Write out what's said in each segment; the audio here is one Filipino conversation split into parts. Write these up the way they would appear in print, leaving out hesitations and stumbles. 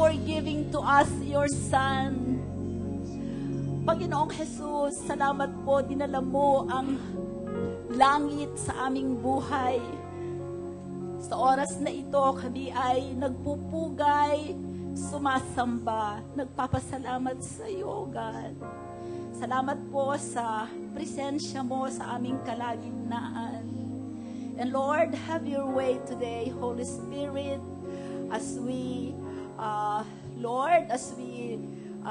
for giving to us your Son. Panginoong Jesus, salamat po, dinala mo ang langit sa aming buhay. Sa oras na ito, kami ay nagpupugay, sumasamba, nagpapasalamat sa iyo, God. Salamat po sa presensya mo sa aming kalagitnaan. And Lord, have your way today, Holy Spirit, as we,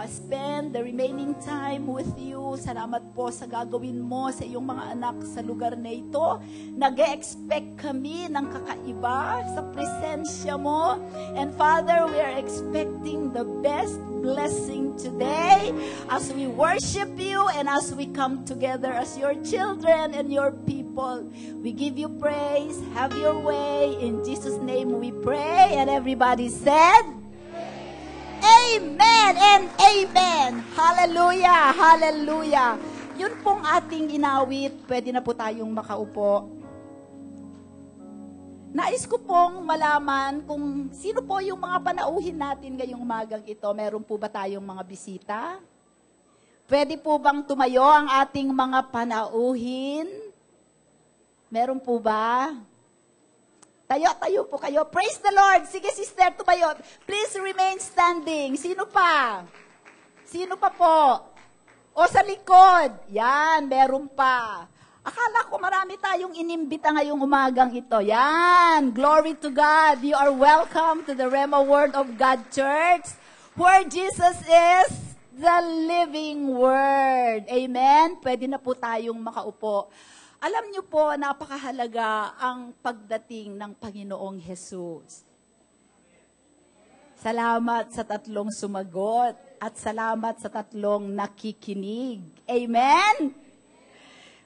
spend the remaining time with you. Salamat po sa gagawin mo sa iyong mga anak sa lugar na ito. Nag-e-expect kami ng kakaiba sa presensya mo. And Father, we are expecting the best blessing today as we worship you and as we come together as your children and your people. We give you praise. Have your way. In Jesus' name we pray. And everybody said, Amen and Amen. Hallelujah, hallelujah. Yun pong ating inawit. Pwede na po tayong makaupo. Nais ko pong malaman kung sino po yung mga panauhin natin ngayong umagang ito. Meron po ba tayong mga bisita? Pwede po bang tumayo ang ating mga panauhin? Meron po ba? Tayo po kayo. Praise the Lord. Sige, sister, tumayo. Please remain standing. Sino pa? Sino pa po? O sa likod. Yan, meron pa. Akala ko marami tayong inimbita ngayong umagang ito. Yan. Glory to God. You are welcome to the Rhema Word of God Church, where Jesus is the living Word. Amen? Pwede na po tayong makaupo. Alam niyo po, napakahalaga ang pagdating ng Panginoong Jesus. Salamat sa tatlong sumagot at salamat sa tatlong nakikinig. Amen?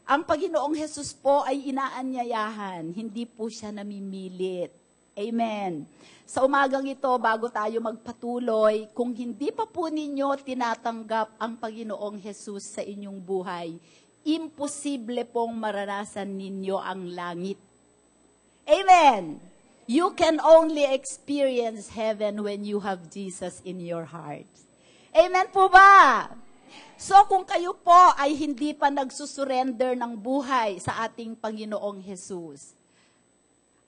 Ang Panginoong Jesus po ay inaanyayahan, hindi po siya namimilit. Amen. Sa umagang ito, bago tayo magpatuloy, kung hindi pa po ninyo tinatanggap ang Panginoong Jesus sa inyong buhay, imposible pong maranasan ninyo ang langit. Amen! You can only experience heaven when you have Jesus in your heart. Amen po ba? So kung kayo po ay hindi pa nagsusurrender ng buhay sa ating Panginoong Jesus,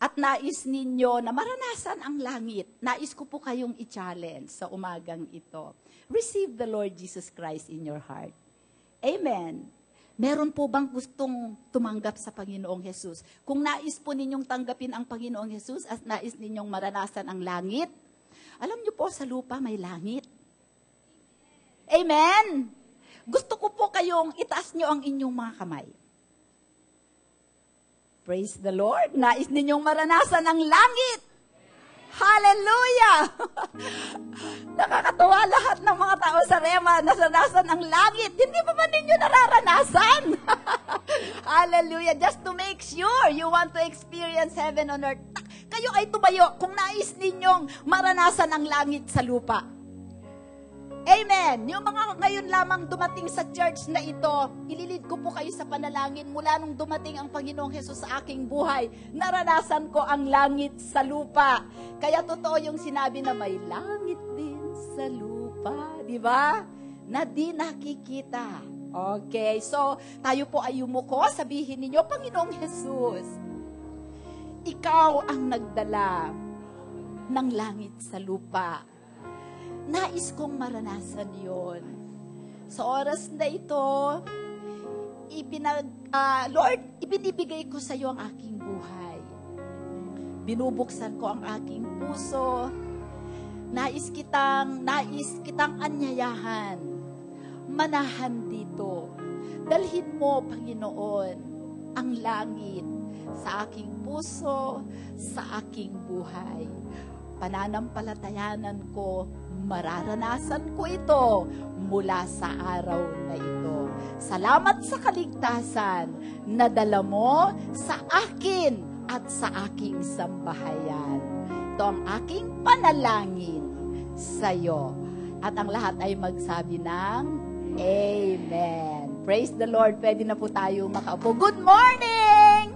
at nais ninyo na maranasan ang langit, nais ko po kayong i-challenge sa umagang ito. Receive the Lord Jesus Christ in your heart. Amen. Meron po bang gustong tumanggap sa Panginoong Jesus? Kung nais po ninyong tanggapin ang Panginoong Jesus at nais ninyong maranasan ang langit, alam niyo po sa lupa may langit. Amen? Gusto ko po kayong itaas niyo ang inyong mga kamay. Praise the Lord. Nais ninyong maranasan ang langit. Hallelujah! Nakakatawa lahat ng mga tao sa Rema, nasanasan ang langit. Hindi pa ba ninyo nararanasan? Hallelujah! Just to make sure you want to experience heaven on earth, kayo ay tumayo kung nais ninyong maranasan ang langit sa lupa. Amen! Yung mga ngayon lamang dumating sa church na ito, ililid ko po kayo sa panalangin mula nung dumating ang Panginoong Jesus sa aking buhay. Naranasan ko ang langit sa lupa. Kaya totoo yung sinabi na may langit din sa lupa. Di ba? Na di nakikita. Okay, so tayo po ay yumuko. Sabihin ninyo, Panginoong Jesus, Ikaw ang nagdala ng langit sa lupa. Nais kong maranasan yon. Sa oras na ito, Lord, ibinibigay ko sa iyo ang aking buhay. Binubuksan ko ang aking puso. Nais kitang anyayahan. Manahan dito. Dalhin mo, Panginoon, ang langit sa aking puso, sa aking buhay. Pananampalatayanan ko, mararanasan ko ito mula sa araw na ito. Salamat sa kaligtasan na dala mo sa akin at sa aking sambahayan. Ito ang aking panalangin sa iyo. At ang lahat ay magsabi ng Amen. Praise the Lord. Pwede na po tayo makaupo. Good morning!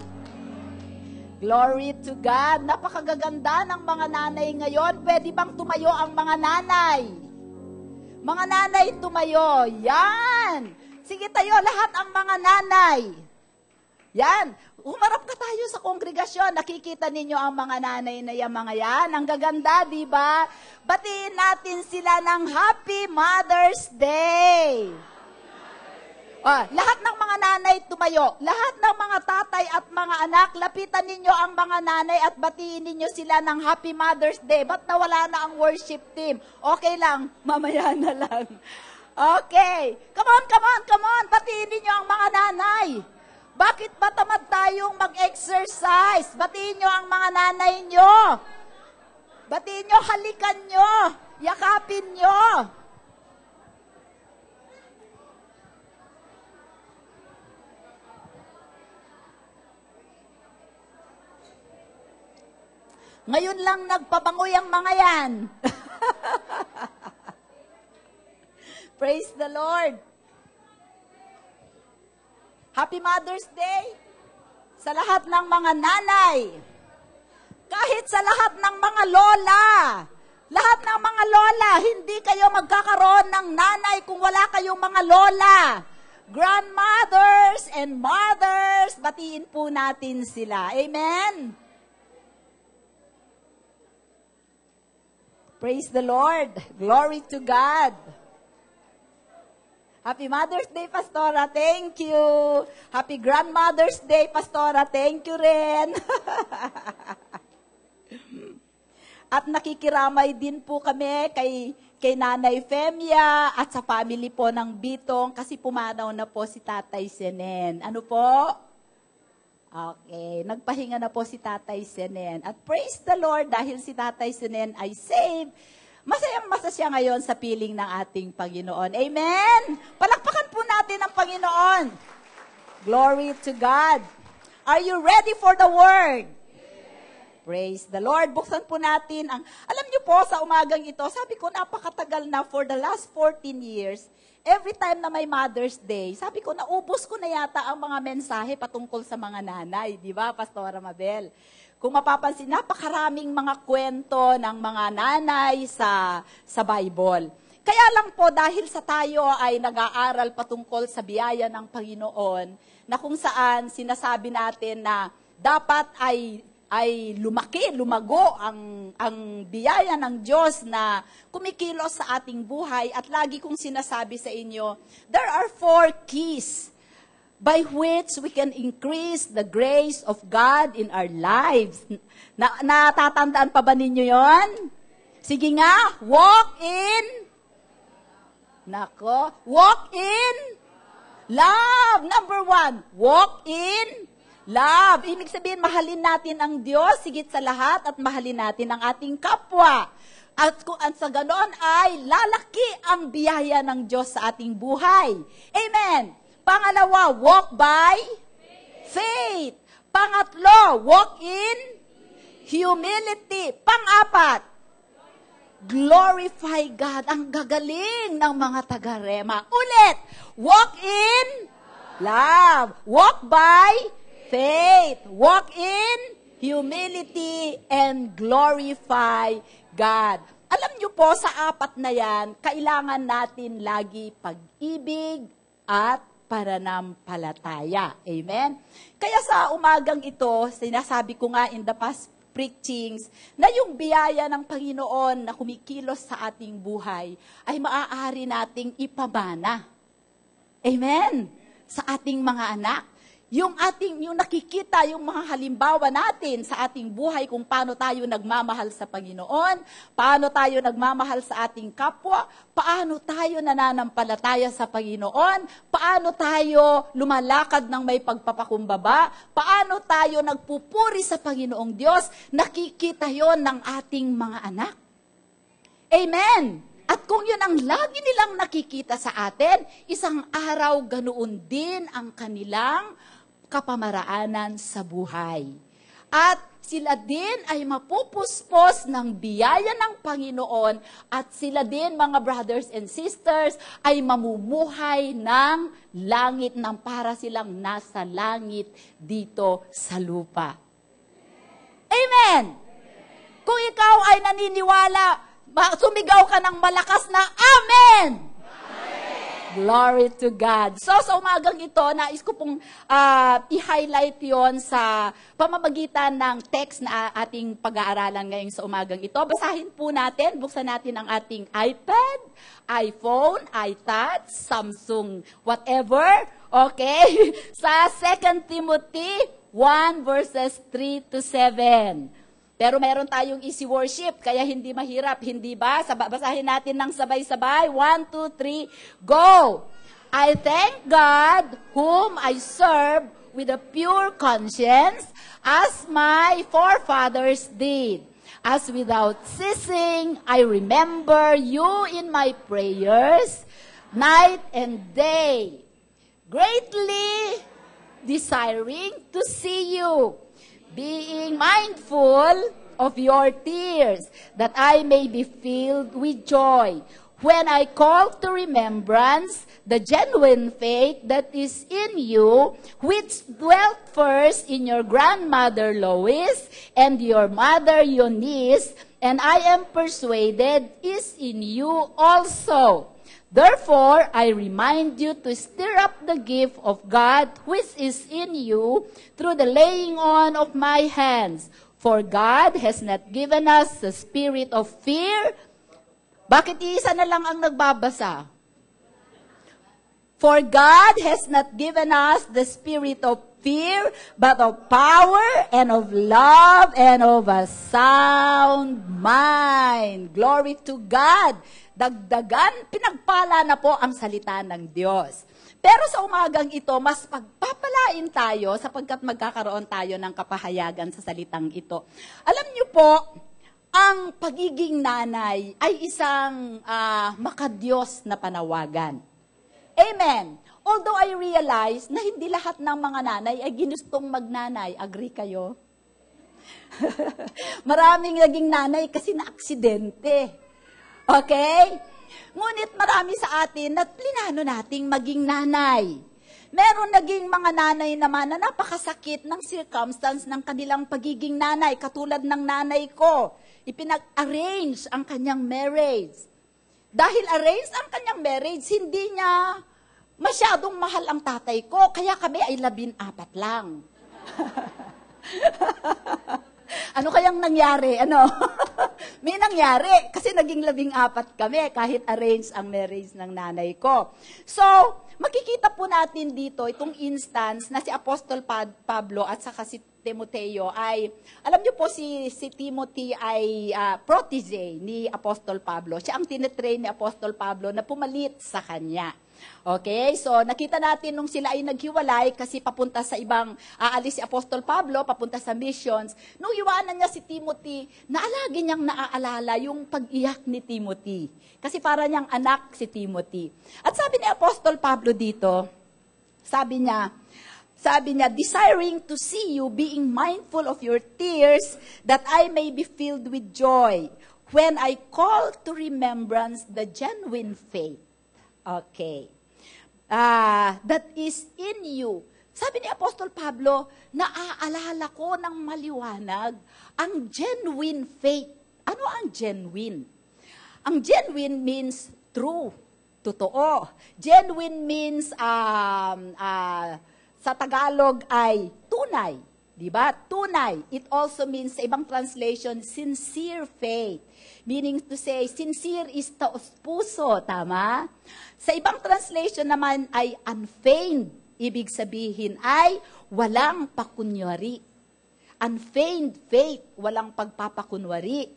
Glory to God. Napakagaganda ng mga nanay ngayon. Pwede bang tumayo ang mga nanay? Mga nanay tumayo. Yan. Sige tayo lahat ang mga nanay. Yan. Umarap ka tayo sa kongregasyon. Nakikita ninyo ang mga nanay na yung mga yan. Ang gaganda, di ba? Batiin natin sila ng Happy Mother's Day. Lahat ng mga nanay tumayo. Lahat ng mga tatay at mga anak, lapitan ninyo ang mga nanay at batiin ninyo sila ng Happy Mother's Day. Ba't nawala na ang worship team? Okay lang, mamaya na lang. Okay. Come on. Batiin ninyo ang mga nanay. Bakit ba tamad tayong mag-exercise? Batiin nyo ang mga nanay nyo. Batiin nyo, halikan nyo. Yakapin nyo. Ngayon lang nagpabangoy ang mga yan. Praise the Lord. Happy Mother's Day sa lahat ng mga nanay. Kahit sa lahat ng mga lola. Lahat ng mga lola, hindi kayo magkakaroon ng nanay kung wala kayong mga lola. Grandmothers and mothers, batiin po natin sila. Amen? Praise the Lord. Glory to God. Happy Mother's Day, Pastora. Thank you. Happy Grandmother's Day, Pastora. Thank you rin. At nakikiramay din po kami kay Nanay Femia at sa family po ng Bitong kasi pumanaw na po si Tatay Senen. Ano po? Okay. Nagpahinga na po si Tatay Senen. At praise the Lord dahil si Tatay Senen ay saved. Masayang-masa siya ngayon sa piling ng ating Panginoon. Amen? Palakpakan po natin ang Panginoon. Glory to God. Are you ready for the Word? Praise the Lord. Buksan po natin ang... Alam niyo po, sa umagang ito, sabi ko, napakatagal na for the last 14 years, every time na may Mother's Day, sabi ko, naubos ko na yata ang mga mensahe patungkol sa mga nanay. Di ba, Pastora Mabel? Kung mapapansin, napakaraming mga kwento ng mga nanay sa Bible. Kaya lang po, dahil sa tayo ay nag-aaral patungkol sa biyaya ng Panginoon, na kung saan sinasabi natin na dapat ay lumago ang biyaya ng Diyos na kumikilos sa ating buhay. At lagi kong sinasabi sa inyo, there are 4 keys by which we can increase the grace of God in our lives. Natatandaan pa ba ninyo yon? Sige nga, walk in love. Number 1, walk in love. Ibig sabihin, mahalin natin ang Diyos, higit sa lahat, at mahalin natin ang ating kapwa. At kung sa ganon ay lalaki ang biyaya ng Diyos sa ating buhay. Amen. Pangalawa, walk by faith. Pangatlo, walk in humility. Pang-apat, glorify God. Ang gagaling ng mga taga-Rema. Ulit, walk in love. Walk by faith. Walk in humility and glorify God. Alam niyo po, sa 4 na yan, kailangan natin lagi pag-ibig at pananampalataya. Amen? Kaya sa umagang ito, sinasabi ko nga in the past preachings, na yung biyaya ng Panginoon na kumikilos sa ating buhay, ay maaari nating ipamana. Amen? Sa ating mga anak. Yung nakikita, yung mga halimbawa natin sa ating buhay kung paano tayo nagmamahal sa Panginoon, paano tayo nagmamahal sa ating kapwa, paano tayo nananampalataya sa Panginoon, paano tayo lumalakad ng may pagpapakumbaba, paano tayo nagpupuri sa Panginoong Diyos, nakikita yon ng ating mga anak. Amen! At kung yun ang lagi nilang nakikita sa atin, isang araw ganoon din ang kanilang kapamaraanan sa buhay. At sila din ay mapupuspos ng biyaya ng Panginoon at sila din, mga brothers and sisters, ay mamumuhay ng langit nang para silang nasa langit dito sa lupa. Amen! Kung ikaw ay naniniwala, sumigaw ka ng malakas na Amen! Glory to God. So, sa umagang ito, nais ko pong i-highlight yon sa pamamagitan ng text na ating pag-aaralan ngayon sa umagang ito. Basahin po natin, buksan natin ang ating iPad, iPhone, iTouch, Samsung, whatever. Okay? Sa 2 Timothy 1 verses 3 to 7. Pero meron tayong easy worship, kaya hindi mahirap, hindi ba? Basahin natin ng sabay-sabay. 1, 2, 3, go! I thank God, whom I serve with a pure conscience, as my forefathers did. As without ceasing, I remember you in my prayers, night and day, greatly desiring to see you, being mindful of your tears, that I may be filled with joy when I call to remembrance the genuine faith that is in you, which dwelt first in your grandmother Lois and your mother Eunice, and I am persuaded is in you also. Therefore, I remind you to stir up the gift of God which is in you through the laying on of my hands. For God has not given us the spirit of fear. Bakit isa na lang ang nagbabasa? For God has not given us the spirit of fear, but of power and of love and of a sound mind. Glory to God. Dagdagan, pinagpala na po ang salita ng Diyos. Pero sa umagang ito, mas pagpapalain tayo sapagkat magkakaroon tayo ng kapahayagan sa salitang ito. Alam niyo po, ang pagiging nanay ay isang makadiyos na panawagan. Amen. Although I realize na hindi lahat ng mga nanay ay ginustong magnanay. Agree kayo? Maraming naging nanay kasi na-aksidente. Okay? Ngunit marami sa atin na plinano nating maging nanay. Meron naging mga nanay naman na napakasakit ng circumstance ng kanilang pagiging nanay. Katulad ng nanay ko, ipinag-arrange ang kanyang marriage. Dahil arrange ang kanyang marriage, hindi niya masyadong mahal ang tatay ko, kaya kami ay 14 lang. Ano kayang nangyari? May nangyari kasi naging 14 kami kahit arrange ang marriage ng nanay ko. So, makikita po natin dito itong instance na si Apostol Pablo at saka si Timoteo ay, alam niyo po si Timothy ay protege ni Apostol Pablo. Siya ang tinetrain ni Apostol Pablo na pumalit sa kanya. Okay, so nakita natin nung sila ay naghiwalay kasi papunta sa ibang, aalis si Apostol Pablo, papunta sa missions. Nung iwanan niya si Timothy, lagi niyang naaalala yung pag-iyak ni Timothy. Kasi para niyang anak si Timothy. At sabi ni Apostol Pablo dito, sabi niya, desiring to see you, being mindful of your tears, that I may be filled with joy, when I call to remembrance the genuine faith. Okay. That is in you. Sabi ni Apostol Pablo, naaalala ko ng maliwanag ang genuine faith. Ano ang genuine? Ang genuine means true, totoo. Genuine means, sa Tagalog ay tunay. Diba? Tunay. It also means, sa ibang translation, sincere faith. Meaning to say, sincere is taos puso. Tama? Sa ibang translation naman ay unfeigned. Ibig sabihin ay walang pakunwari. Unfeigned faith, walang pagpapakunwari.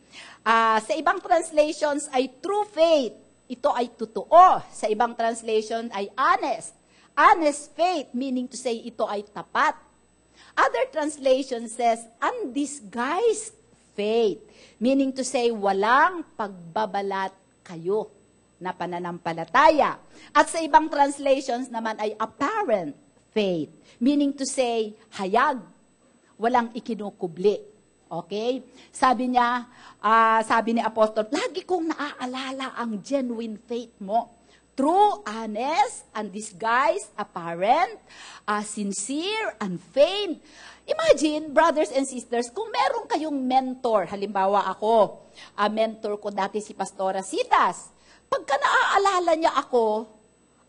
Sa ibang translations ay true faith. Ito ay totoo. Sa ibang translation ay honest. Honest faith, meaning to say ito ay tapat. Other translation says, undisguised faith. Meaning to say, walang pagbabalat kayo na pananampalataya. At sa ibang translations naman ay apparent faith. Meaning to say, hayag. Walang ikinukubli. Okay? Sabi niya, sabi ni Apostol, lagi kong naaalala ang genuine faith mo. True, honest, undisguised, apparent, sincere, unfeigned. Imagine, brothers and sisters, kung meron kayong mentor, halimbawa ako, mentor ko dati si Pastora Citas, pagka naaalala niya ako,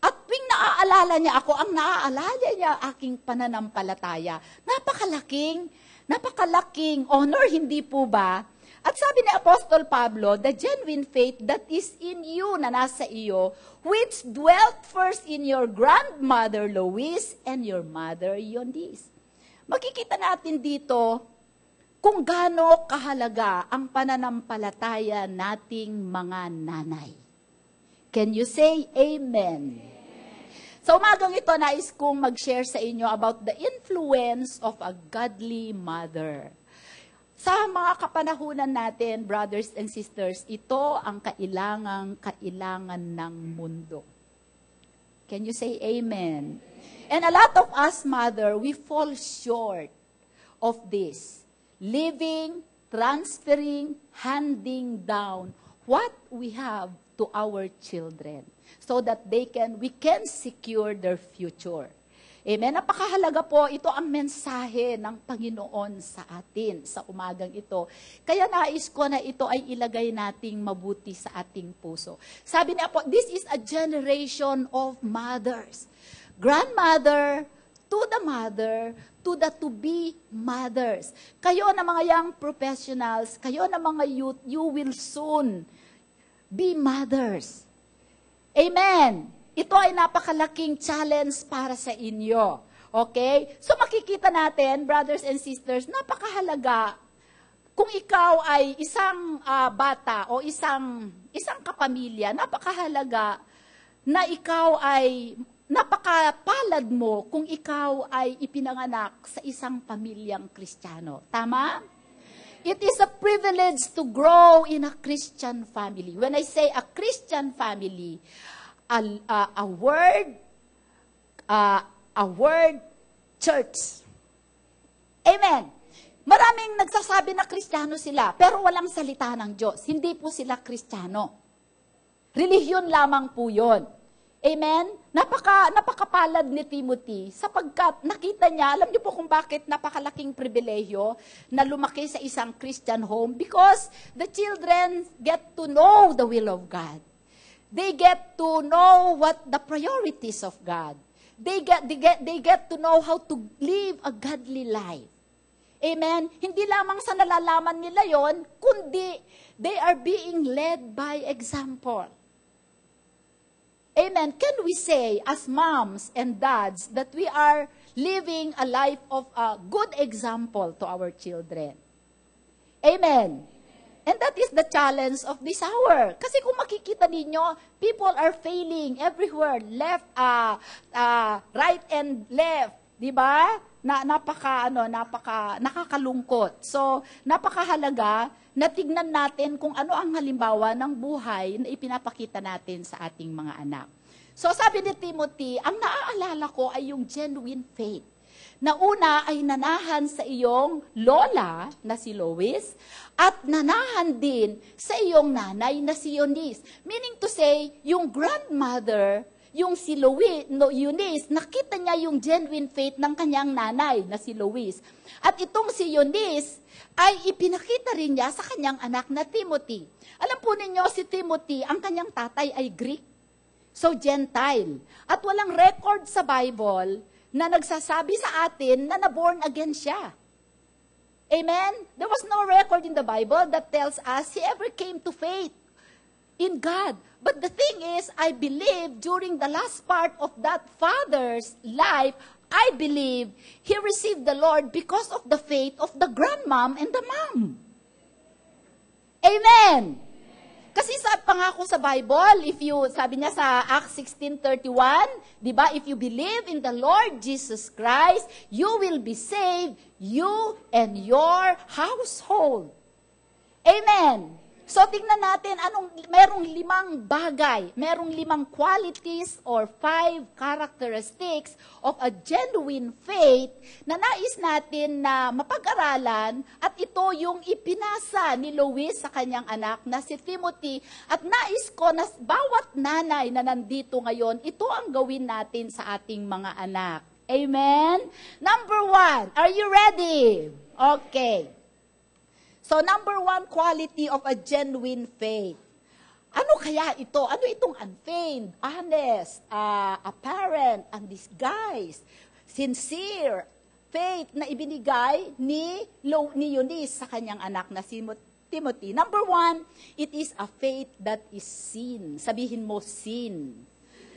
at tuwing naaalala niya ako, ang naaalala niya aking pananampalataya, napakalaking honor, hindi po ba? At sabi ni Apostol Pablo, the genuine faith that is in you, na nasa iyo, which dwelt first in your grandmother Lois and your mother Eunice. Makikita natin dito kung gaano kahalaga ang pananampalataya nating mga nanay. Can you say amen? Sa umagang ito, nais kong mag-share sa inyo about the influence of a godly mother. Sa mga kapanahunan natin, brothers and sisters, ito ang kailangan ng mundo. Can you say amen? And a lot of us, mother, we fall short of this. Living, transferring, handing down what we have to our children so that we can secure their future. Amen. Napakahalaga po, ito ang mensahe ng Panginoon sa atin sa umagang ito. Kaya nais ko na ito ay ilagay nating mabuti sa ating puso. Sabi niya po, this is a generation of mothers. Grandmother to the mother, to the to-be mothers. Kayo na mga young professionals, kayo na mga youth, you will soon be mothers. Amen. Ito ay napakalaking challenge para sa inyo. Okay? So makikita natin, brothers and sisters, napakahalaga kung ikaw ay isang bata o isang kapamilya, napakahalaga na ikaw ay napakapalad mo kung ikaw ay ipinanganak sa isang pamilyang Kristiyano. Tama? It is a privilege to grow in a Christian family. When I say a Christian family, a word church. Amen. Maraming nagsasabi na Kristiyano sila, pero walang salita ng Diyos. Hindi po sila Kristiyano. Relihiyon lamang po yun. Amen? Napakapalad ni Timothy sapagkat nakita niya, alam niyo po kung bakit napakalaking pribilehyo na lumaki sa isang Christian home? Because the children get to know the will of God. They get to know what the priorities of God. They get to know how to live a godly life. Amen? Hindi lamang sa nalalaman nila yon, kundi they are being led by example. Amen. Can we say as moms and dads that we are living a life of a good example to our children? Amen. And that is the challenge of this hour. Kasi kung makikita ninyo, people are failing everywhere, left, right and left, 'di ba? Nakakalungkot. So, napakahalaga na tignan natin kung ano ang halimbawa ng buhay na ipinapakita natin sa ating mga anak. So, sabi ni Timothy, ang naaalala ko ay yung genuine faith. Na una ay nanahan sa iyong lola na si Lois at nanahan din sa iyong nanay na si Eunice. Meaning to say, yung grandmother, yung si Eunice, nakita niya yung genuine faith ng kanyang nanay na si Lois. At itong si Eunice ay ipinakita rin niya sa kanyang anak na Timothy. Alam po ninyo, si Timothy, ang kanyang tatay ay Greek. So, Gentile. At walang record sa Bible na nagsasabi sa atin na na-born again siya. Amen? There was no record in the Bible that tells us he ever came to faith in God. But the thing is, I believe during the last part of that father's life, I believe he received the Lord because of the faith of the grandmom and the mom. Amen. Kasi sa pangako sa Bible, sabi niya sa Acts 16:31, 'di ba? If you believe in the Lord Jesus Christ, you will be saved, you and your household. Amen. So, tingnan natin, merong 5 bagay, merong 5 qualities or 5 characteristics of a genuine faith na nais natin na mapag-aralan at ito yung ipinasa ni Lois sa kanyang anak na si Timothy at nais ko na bawat nanay na nandito ngayon, ito ang gawin natin sa ating mga anak. Amen? Number 1, are you ready? Okay. So, number 1 quality of a genuine faith. Ano kaya ito? Ano itong unfeigned, honest, apparent, undisguised, sincere faith na ibinigay ni Eunice sa kanyang anak na si Timothy? Number 1, it is a faith that is seen. Sabihin mo, seen.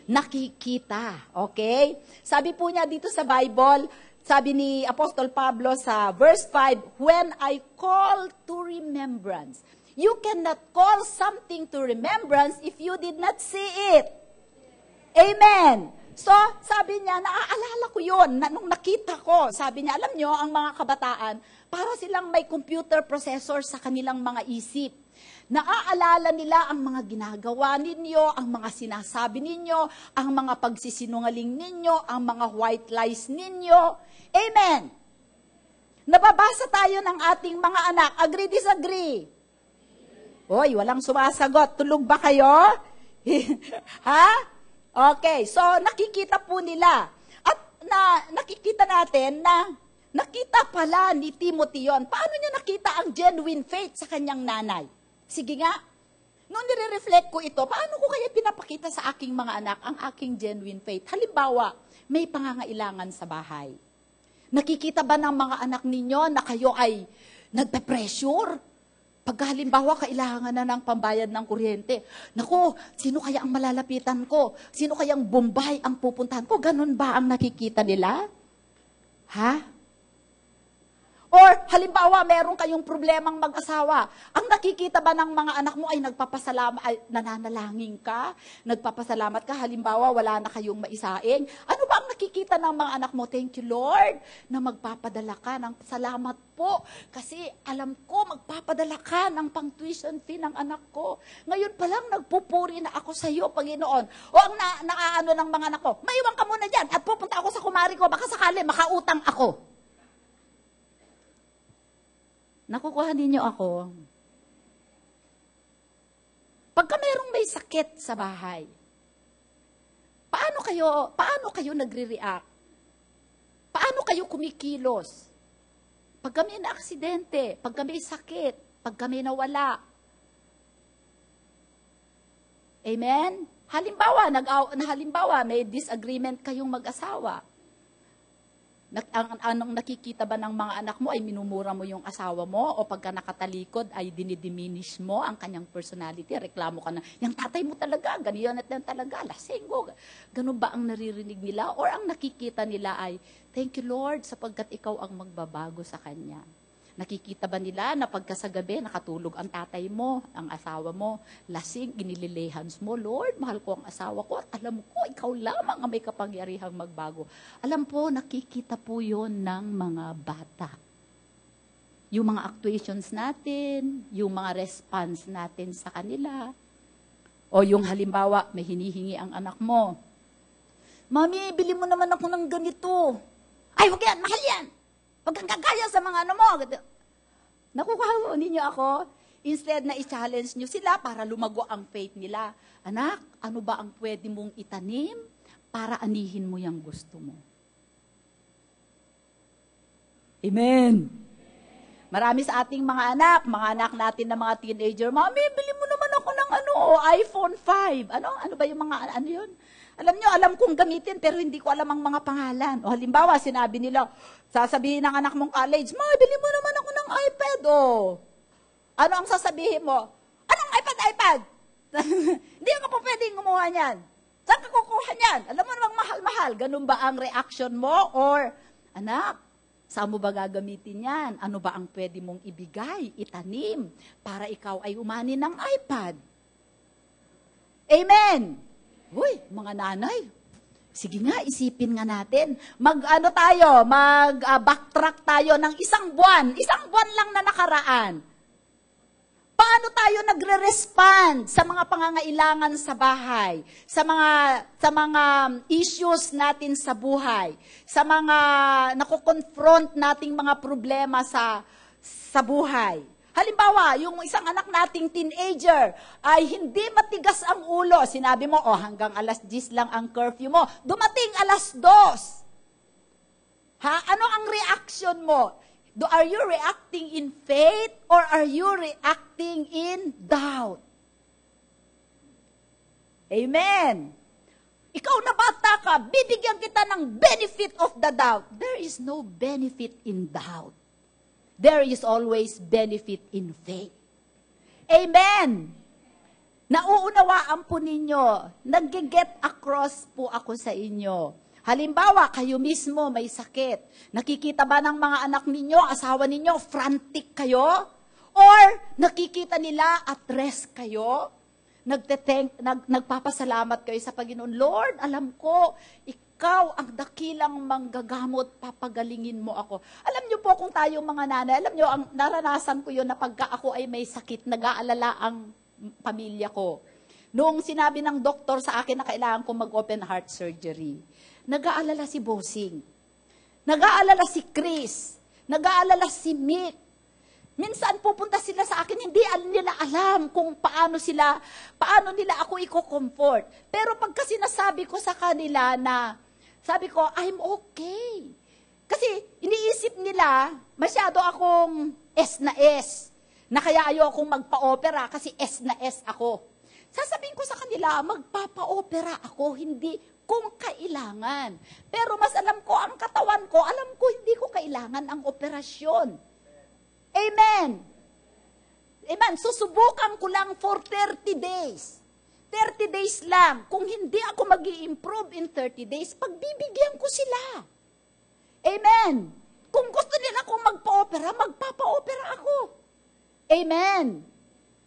Nakikita. Okay? Sabi po niya dito sa Bible, sabi ni Apostol Pablo sa verse 5, when I call to remembrance. You cannot call something to remembrance if you did not see it. Amen. So, sabi niya, naaalala ko yun, nung nakita ko, sabi niya, alam nyo, ang mga kabataan, para silang may computer processor sa kanilang mga isip. Naaalala nila ang mga ginagawa ninyo, ang mga sinasabi ninyo, ang mga pagsisinungaling ninyo, ang mga white lies ninyo. Amen. Nababasa tayo ng ating mga anak. Agree, disagree? Hoy, walang sumasagot. Tulog ba kayo? Ha? Okay, so nakikita po nila. At nakikita natin na nakita pala ni Timothy yon. Paano niya nakita ang genuine faith sa kanyang nanay? Sige nga. Noong nire-reflect ko ito, paano ko kaya pinapakita sa aking mga anak ang aking genuine faith? Halimbawa, may pangangailangan sa bahay. Nakikita ba ng mga anak ninyo na kayo ay nagpe-pressure? Pag halimbawa, kailangan na ng pambayad ng kuryente. Naku, sino kaya ang malalapitan ko? Sino kayang Bombay ang pupuntahan ko? Ganun ba ang nakikita nila? Ha? Or halimbawa, meron kayong problemang mag-asawa. Ang nakikita ba ng mga anak mo ay nagpapasalamat, ay nananalangin ka? Nagpapasalamat ka? Halimbawa, wala na kayong maisaing. Ano ba ang nakikita ng mga anak mo? Thank you, Lord, na magpapadala ka ng salamat po. Kasi alam ko, magpapadala ka ng pang-tuition fee ng anak ko. Ngayon pa lang, nagpupuri na ako sa iyo, Panginoon. O ang naaano ng mga anak ko, maiwan ka muna dyan at pupunta ako sa kumari ko, baka sakali makautang ako. Nakukuha ninyo ako. Pagka merong may sakit sa bahay, paano kayo nagre-react? Paano kayo kumikilos? Pagka may na-aksidente, pagka may sakit, pagka may nawala. Amen? Halimbawa, may disagreement kayong mag-asawa. Anong nakikita ba ng mga anak mo ay minumura mo yung asawa mo o pagka nakatalikod ay dinidiminish mo ang kanyang personality, reklamo ka na, yung tatay mo talaga, ganyan at yan talaga, lasinggo. Ganun ba ang naririnig nila? Or ang nakikita nila ay, thank you Lord sapagkat ikaw ang magbabago sa kanya. Nakikita ba nila na pagka sa gabi nakatulog ang tatay mo, ang asawa mo, lasing, inililehans mo, Lord, mahal ko ang asawa ko at alam ko, ikaw lamang ang may kapangyarihang magbago. Alam po, nakikita po yon ng mga bata. Yung mga actuations natin, yung mga response natin sa kanila, o yung halimbawa, may hinihingi ang anak mo. Mami, bili mo naman ako ng ganito. Ay, wag yan, mahal yan. Huwag kang kagaya sa mga ano mo. Nakukuha ninyo ako? Instead na i-challenge nyo sila para lumago ang faith nila. Anak, ano ba ang pwede mong itanim para anihin mo yung gusto mo? Amen. Marami sa ating mga anak natin na mga teenager, Mami, bili mo naman ako ng iPhone 5. Ano ba yung mga, ano yun? Alam kong gamitin, pero hindi ko alam ang mga pangalan. O halimbawa, sinabi nila, sasabihin ng anak mong college, Ma, bili mo naman ako ng iPad, Ano ang sasabihin mo? Anong iPad? Hindi ka pa pwedeng gumawa niyan. Saan ka kukuha niyan? Alam mo namang mahal-mahal. Ganun ba ang reaction mo? Or, anak, saan mo ba gagamitin yan? Ano ba ang pwede mong ibigay, itanim, para ikaw ay umani ng iPad? Amen! Uy, mga nanay, sige nga, isipin nga natin. Mag-backtrack tayo ng isang buwan lang na nakaraan. Paano tayo nagre-respond sa mga pangangailangan sa bahay, sa mga issues natin sa buhay, sa mga nako-confront nating mga problema sa buhay? Halimbawa, yung isang anak nating teenager ay hindi matigas ang ulo. Sinabi mo, hanggang alas 10 lang ang curfew mo. Dumating alas 2. Ano ang reaction mo? Are you reacting in faith or are you reacting in doubt? Amen. Ikaw na bata ka, bibigyan kita ng benefit of the doubt. There is no benefit in doubt. There is always benefit in faith. Amen. Nauunawaan po ninyo, nag-get across po ako sa inyo. Halimbawa, kayo mismo may sakit. Nakikita ba ng mga anak ninyo, asawa ninyo, frantic kayo? Or nakikita nila at rest kayo? Nagpapasalamat kayo sa Panginoon. Lord, alam ko, ikaw ang dakilang manggagamot, papagalingin mo ako. Alam niyo po kung tayo mga nanay, alam niyo, ang naranasan ko yun na pagka ako ay may sakit, nag-aalala ang pamilya ko. Noong sinabi ng doktor sa akin na kailangan ko mag-open heart surgery, nag-aalala si Bossing, nag-aalala si Chris, nag-aalala si Mick. Minsan pupunta sila sa akin, hindi nila alam kung paano nila ako i-comfort. Pero pagka sinasabi ko sa kanila na, sabi ko, I'm okay. Kasi iniisip nila, masyado akong S na S, na kaya ayaw akong magpa-opera kasi S na S ako. Sasabihin ko sa kanila, magpapa-opera ako, hindi kung kailangan. Pero mas alam ko, ang katawan ko, alam ko hindi ko kailangan ang operasyon. Amen. Amen. Susubukan ko lang for 30 days. 30 days lang. Kung hindi ako mag-i-improve in 30 days, pagbibigyan ko sila. Amen. Kung gusto nila akong magpa-opera, magpapa-opera ako. Amen.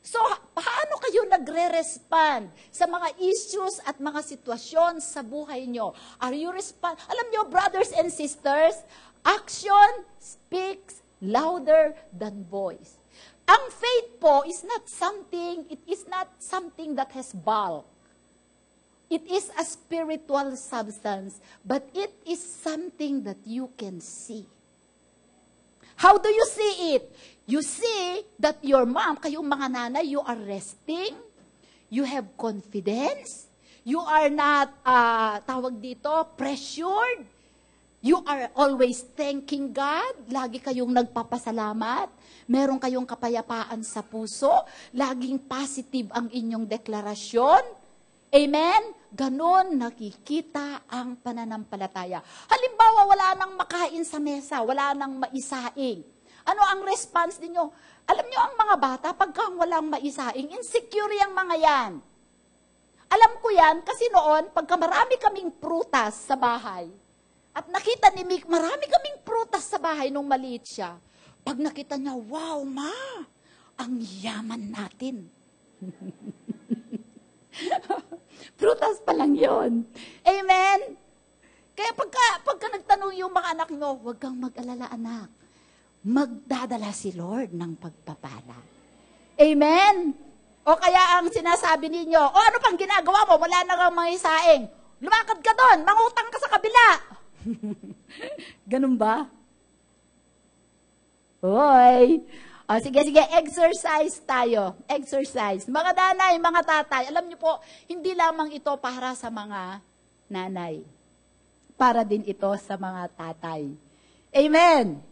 So, paano kayo nagre-respond sa mga issues at mga sitwasyon sa buhay nyo? Are you Alam nyo, brothers and sisters, action speaks louder than voice. Ang faith po is not something that has bulk. It is a spiritual substance, but it is something that you can see. How do you see it? You see that your mom, kayong mga nanay, you are resting, you have confidence, you are not, pressured, you are always thanking God, lagi kayong nagpapasalamat, meron kayong kapayapaan sa puso, laging positive ang inyong deklarasyon. Amen? Ganon nakikita ang pananampalataya. Halimbawa, wala nang makain sa mesa, wala nang maisaing. Ano ang response ninyo? Alam nyo, ang mga bata, pagka walang maisaing, insecure yung mga yan. Alam ko yan, kasi noon, pagka marami kaming prutas sa bahay, at nakita ni Mick, marami kaming prutas sa bahay nung maliit siya. Pag nakita niya, wow, ma, ang yaman natin. Prutas pa lang yon. Amen? Kaya pagka nagtanong yung mga anak nyo, huwag kang mag-alala, anak. Magdadala si Lord ng pagpapala. Amen? O kaya ang sinasabi ninyo, ano pang ginagawa mo? Wala na kang mga isaing. Lumakad ka doon, mangutang ka sa kabila. Ganun ba? Hoy! Sige, exercise tayo. Exercise. Mga nanay, mga tatay, alam niyo po, hindi lamang ito para sa mga nanay. Para din ito sa mga tatay. Amen!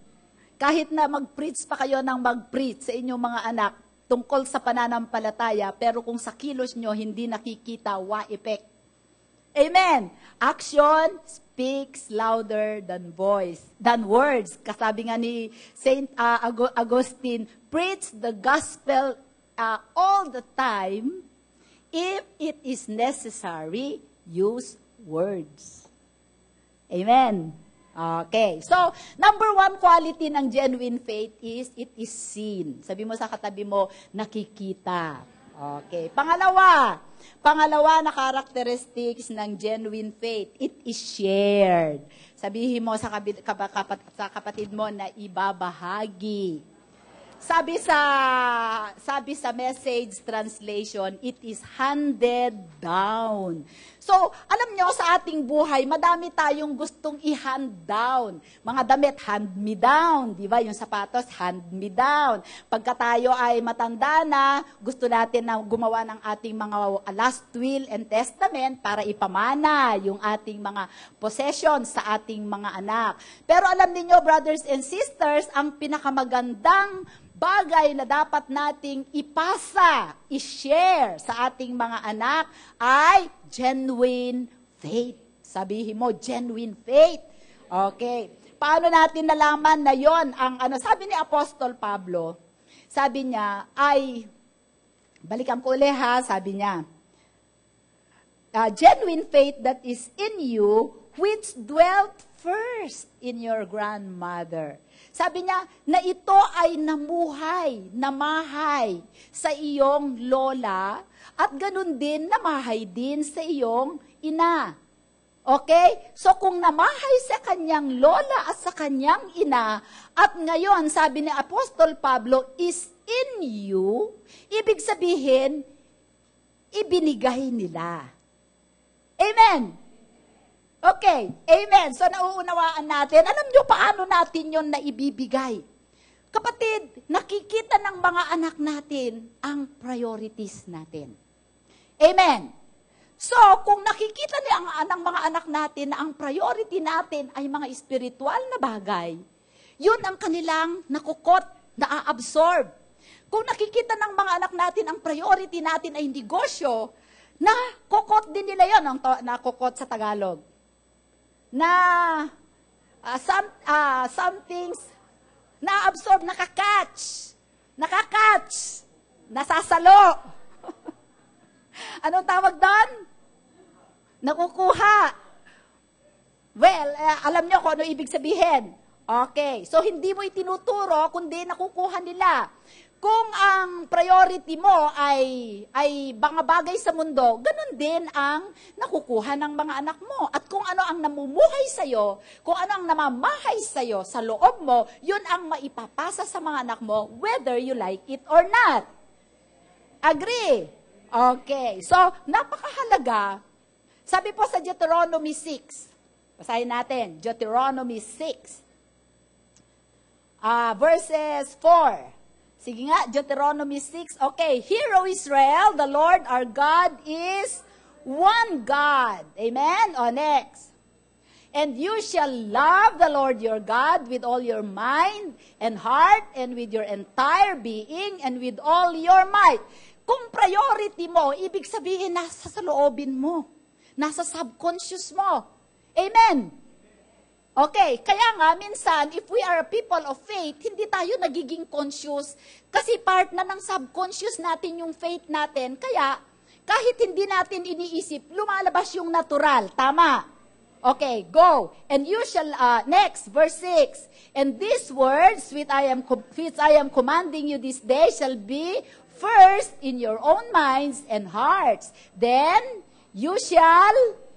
Kahit na mag-preach pa kayo ng mag-preach sa inyong mga anak tungkol sa pananampalataya, pero kung sa kilos nyo hindi nakikita, wa-effect. Amen! Action speaks louder than words. Kasabi nga ni Saint Augustine, preach the gospel all the time. If it is necessary, use words. Amen. Okay. So, number 1 quality ng genuine faith is, it is seen. Sabi mo sa katabi mo, nakikita. Okay. Pangalawa na characteristics ng genuine faith, it is shared. Sabihin mo sa kapatid mo na ibabahagi. Sabi sa Message translation, it is handed down. So, alam nyo, sa ating buhay, madami tayong gustong i-hand down. Mga damit, hand me down. Di ba? Yung sapatos, hand me down. Pagka tayo ay matanda na, gusto natin na gumawa ng ating mga last will and testament para ipamana yung ating mga possessions sa ating mga anak. Pero alam niyo, brothers and sisters, ang pinakamagandang bagay na dapat nating ipasa, i-share sa ating mga anak ay genuine faith. Sabihin mo, genuine faith. Okay. Paano natin nalaman na yon ang sabi ni Apostol Pablo? Sabi niya ay, balikan ko ulit ha, sabi niya, genuine faith that is in you, which dwelt first in your grandmother. Sabi niya na ito ay namuhay, namahay sa iyong lola at ganun din namahay din sa iyong ina. Okay? So kung namahay sa kanyang lola at sa kanyang ina at ngayon sabi ni Apostol Pablo is in you, ibig sabihin ibinigay nila. Amen. Okay, amen. So nauunawaan natin, alam nyo paano natin yon na ibibigay. Kapatid, nakikita ng mga anak natin ang priorities natin. Amen. So, kung nakikita ng mga anak natin na ang priority natin ay mga spiritual na bagay, yun ang kanilang nakukot, na-absorb. Kung nakikita ng mga anak natin ang priority natin ay negosyo, nakukot din nila yun, ang nakukot sa Tagalog. Some things na-absorb, nakakatch, nasasalo. Anong tawag doon? Nakukuha. Well, alam nyo kung ano ibig sabihin. Okay, so hindi mo itinuturo, kundi nakukuha nila. Kung ang priority mo ay mga bagay sa mundo, ganun din ang nakukuha ng mga anak mo. At kung ano ang namumuhay sa'yo, kung ano ang namamahay sa'yo sa loob mo, yun ang maipapasa sa mga anak mo, whether you like it or not. Agree? Okay, so napakahalaga. Sabi po sa Deuteronomy 6, basahin natin, Deuteronomy 6, verses 4. Sige nga, Deuteronomy 6. Okay, hear, O Israel, the Lord our God is one God. Amen? O, next. And you shall love the Lord your God with all your mind and heart and with your entire being and with all your might. Kung priority mo, ibig sabihin nasa sa loobin mo. Nasa subconscious mo. Amen? Okay, kaya nga minsan, if we are a people of faith, hindi tayo nagiging conscious kasi part na ng subconscious natin yung faith natin. Kaya, kahit hindi natin iniisip, lumalabas yung natural. Tama? Okay, go. And you shall, next, verse 6. And these words which I am commanding you this day shall be first in your own minds and hearts. Then, you shall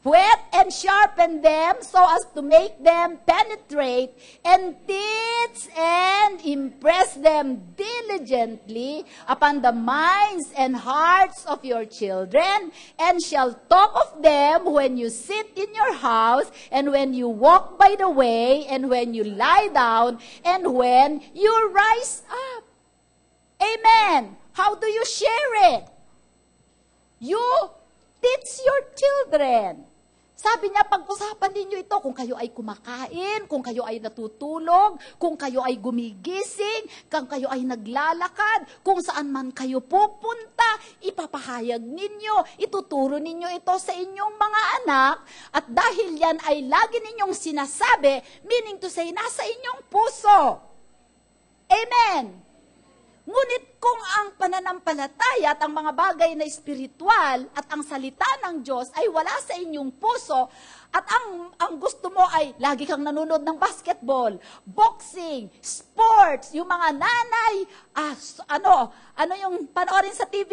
whet and sharpen them so as to make them penetrate and teach and impress them diligently upon the minds and hearts of your children, and shall talk of them when you sit in your house, and when you walk by the way, and when you lie down, and when you rise up. Amen. How do you share it? You teach your children. Sabi niya, pag-usapan ninyo ito kung kayo ay kumakain, kung kayo ay natutulog, kung kayo ay gumigising, kung kayo ay naglalakad, kung saan man kayo pupunta, ipapahayag ninyo, ituturo ninyo ito sa inyong mga anak, at dahil yan ay lagi ninyong sinasabi, meaning to say, nasa inyong puso. Amen. Ngunit kung ang pananampalataya at ang mga bagay na espiritual at ang salita ng Diyos ay wala sa inyong puso at ang gusto mo ay lagi kang nanonood ng basketball, boxing, sports, yung mga nanay, ano yung panoorin sa TV?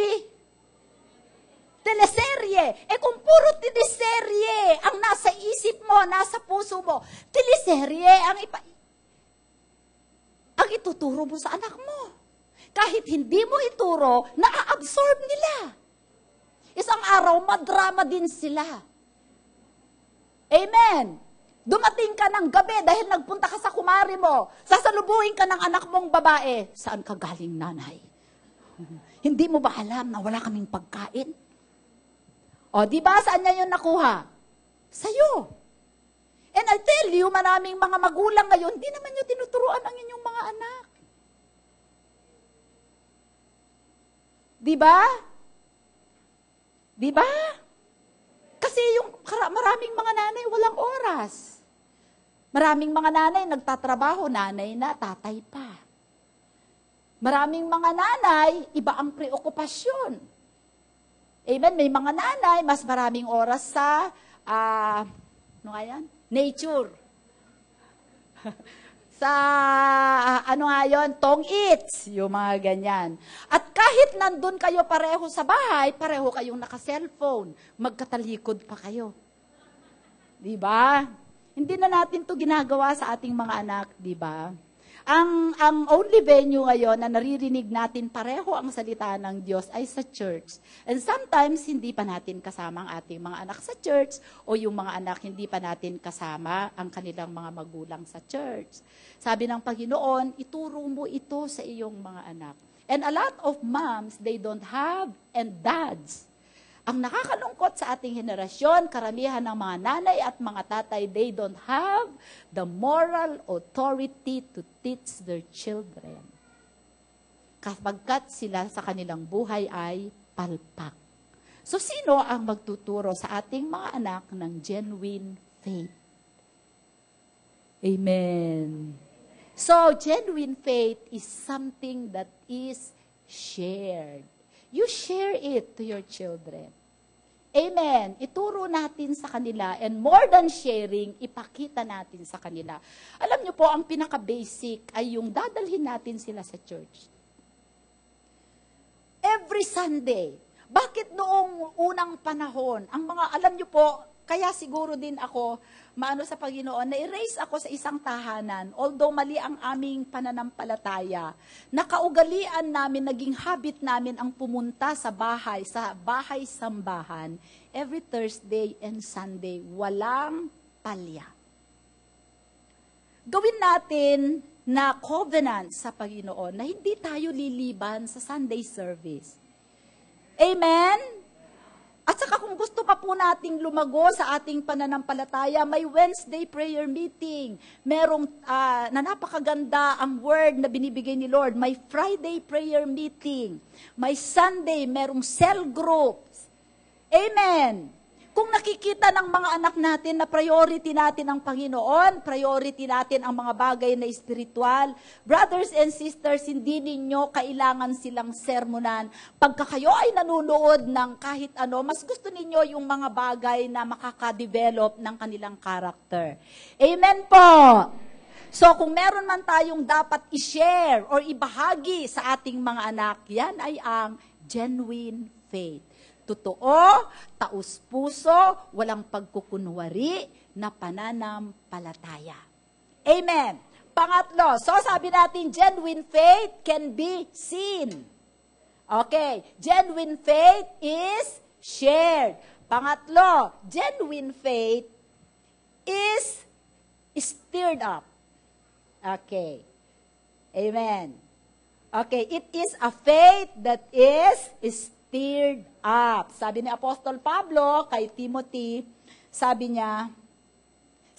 Teleserye. Kung puro teleserye ang nasa isip mo, nasa puso mo, teleserye ang ang ituturo mo sa anak mo. Kahit hindi mo ituro, na-absorb nila. Isang araw, madrama din sila. Amen. Dumating ka ng gabi dahil nagpunta ka sa kumari mo. Sasalubuhin ka ng anak mong babae. Saan ka galing, nanay? Hindi mo ba alam na wala kaming pagkain? O, di ba saan niya yun nakuha? Sa'yo. And I'll tell you, maraming mga magulang ngayon, hindi naman nyo tinuturuan ang inyong mga anak. Di ba? Di ba? Kasi yung maraming mga nanay walang oras. Maraming mga nanay nagtatrabaho, nanay na, tatay pa. Maraming mga nanay, iba ang preokupasyon. Amen? May mga nanay, mas maraming oras sa, ano nga yan? Nature. Sa, ano nga yun? Tong eats. Yung mga ganyan. At kahit nandun kayo pareho sa bahay, pareho kayong naka-cellphone. Magkatalikod pa kayo. Diba? Hindi na natin to ginagawa sa ating mga anak, diba? Ang only venue ngayon na naririnig natin pareho ang salita ng Diyos ay sa church. And sometimes, hindi pa natin kasama ang ating mga anak sa church o yung mga anak hindi pa natin kasama ang kanilang mga magulang sa church. Sabi ng Panginoon, ituro mo ito sa iyong mga anak. And a lot of moms, they don't have, and dads. Ang nakakalungkot sa ating henerasyon, karamihan ng mga nanay at mga tatay, they don't have the moral authority to teach their children. Kapagkat sila sa kanilang buhay ay palpak. So, sino ang magtuturo sa ating mga anak ng genuine faith? Amen. So, genuine faith is something that is shared. You share it to your children. Amen. Ituro natin sa kanila and more than sharing, ipakita natin sa kanila. Alam niyo po, ang pinaka-basic ay yung dadalhin natin sila sa church. Every Sunday. Bakit noong unang panahon, ang mga, alam niyo po, kaya siguro din ako, maano sa Panginoon, na-erase ako sa isang tahanan, although mali ang aming pananampalataya, nakaugalian namin, naging habit namin ang pumunta sa bahay-sambahan, every Thursday and Sunday, walang palya. Gawin natin na covenant sa Panginoon na hindi tayo liliban sa Sunday service. Amen? At saka kung gusto pa po nating lumago sa ating pananampalataya, may Wednesday prayer meeting. Merong na napakaganda ang word na binibigay ni Lord. May Friday prayer meeting. May Sunday, merong cell groups. Amen. Kung nakikita ng mga anak natin na priority natin ang Panginoon, priority natin ang mga bagay na espiritual, brothers and sisters, hindi ninyo kailangan silang sermonan. Pagka kayo ay nanonood ng kahit ano, mas gusto ninyo yung mga bagay na makaka-develop ng kanilang character. Amen po! So kung meron man tayong dapat i-share or ibahagi sa ating mga anak, yan ay ang genuine faith. Totoo, taus-puso, walang pagkukunwari na pananampalataya. Amen. Pangatlo, so sabi natin, genuine faith can be seen. Okay, genuine faith is shared. Pangatlo, genuine faith is stirred up. Okay. Amen. Okay, it is a faith that is stirred up. Sabi ni Apostol Pablo kay Timothy, sabi niya,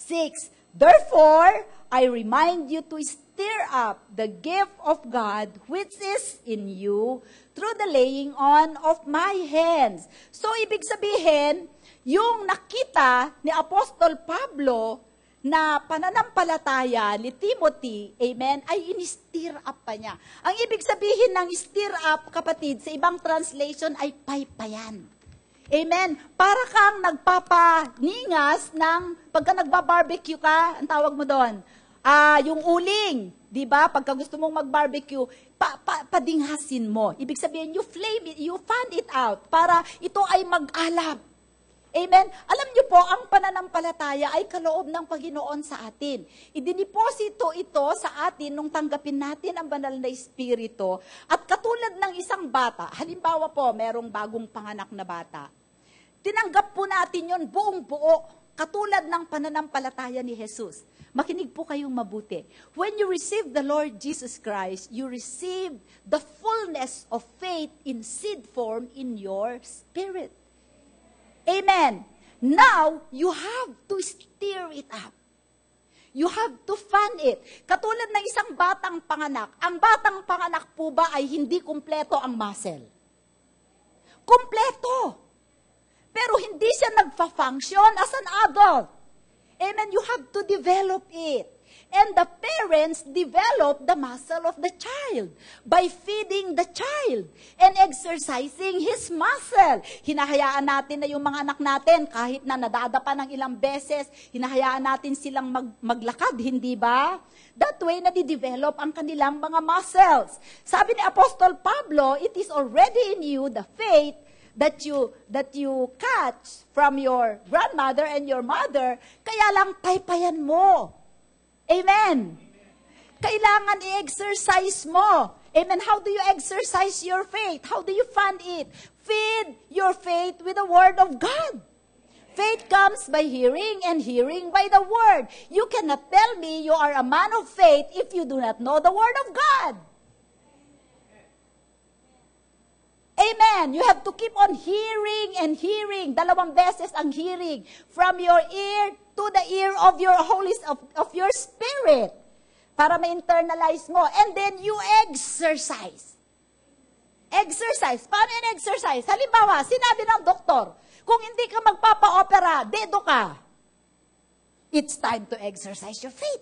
6, therefore, I remind you to stir up the gift of God which is in you through the laying on of my hands. So, ibig sabihin, yung nakita ni Apostol Pablo na pananampalataya ni Timothy, amen, ay in-stir up pa niya. Ang ibig sabihin ng stir up, kapatid, sa ibang translation ay paypayan. Amen. Para kang nagpapaningas ng, pagka nagba-barbecue ka, ang tawag mo doon, yung uling, di ba? Pagka gusto mong mag-barbecue, padinghasin mo. Ibig sabihin, you flame it, you fan it out, para ito ay mag-alab. Amen? Alam niyo po, ang pananampalataya ay kaloob ng Panginoon sa atin. Idiniposito ito sa atin nung tanggapin natin ang banal na Espiritu. At katulad ng isang bata, halimbawa po, merong bagong panganak na bata. Tinanggap po natin yon buong buo, katulad ng pananampalataya ni Jesus. Makinig po kayong mabuti. When you receive the Lord Jesus Christ, you receive the fullness of faith in seed form in your spirit. Amen. Now, you have to stir it up. You have to fan it. Katulad ng isang batang panganak, ang batang panganak po ba ay hindi kumpleto ang muscle? Kumpleto. Pero hindi siya nagfa-function as an adult. Amen. You have to develop it. And the parents develop the muscle of the child by feeding the child and exercising his muscle. Hinahayaan natin na yung mga anak natin, kahit na nadadapa ng ilang beses, hinahayaan natin silang maglakad, hindi ba? That way na di-develop ang kanilang mga muscles. Sabi ni Apostol Pablo, it is already in you the faith that you catch from your grandmother and your mother, kaya lang paypayan mo. Amen. Kailangan i-exercise mo. Amen. How do you exercise your faith? How do you fund it? Feed your faith with the Word of God. Faith comes by hearing, and hearing by the Word. You cannot tell me you are a man of faith if you do not know the Word of God. Amen. You have to keep on hearing and hearing. 2 beses ang hearing. From your ear to the ear of your of your spirit. Para ma-internalize mo. And then you exercise. Exercise. Paano yung exercise? Halimbawa, sinabi ng doktor, kung hindi ka magpapa-opera, dedo ka. It's time to exercise your faith.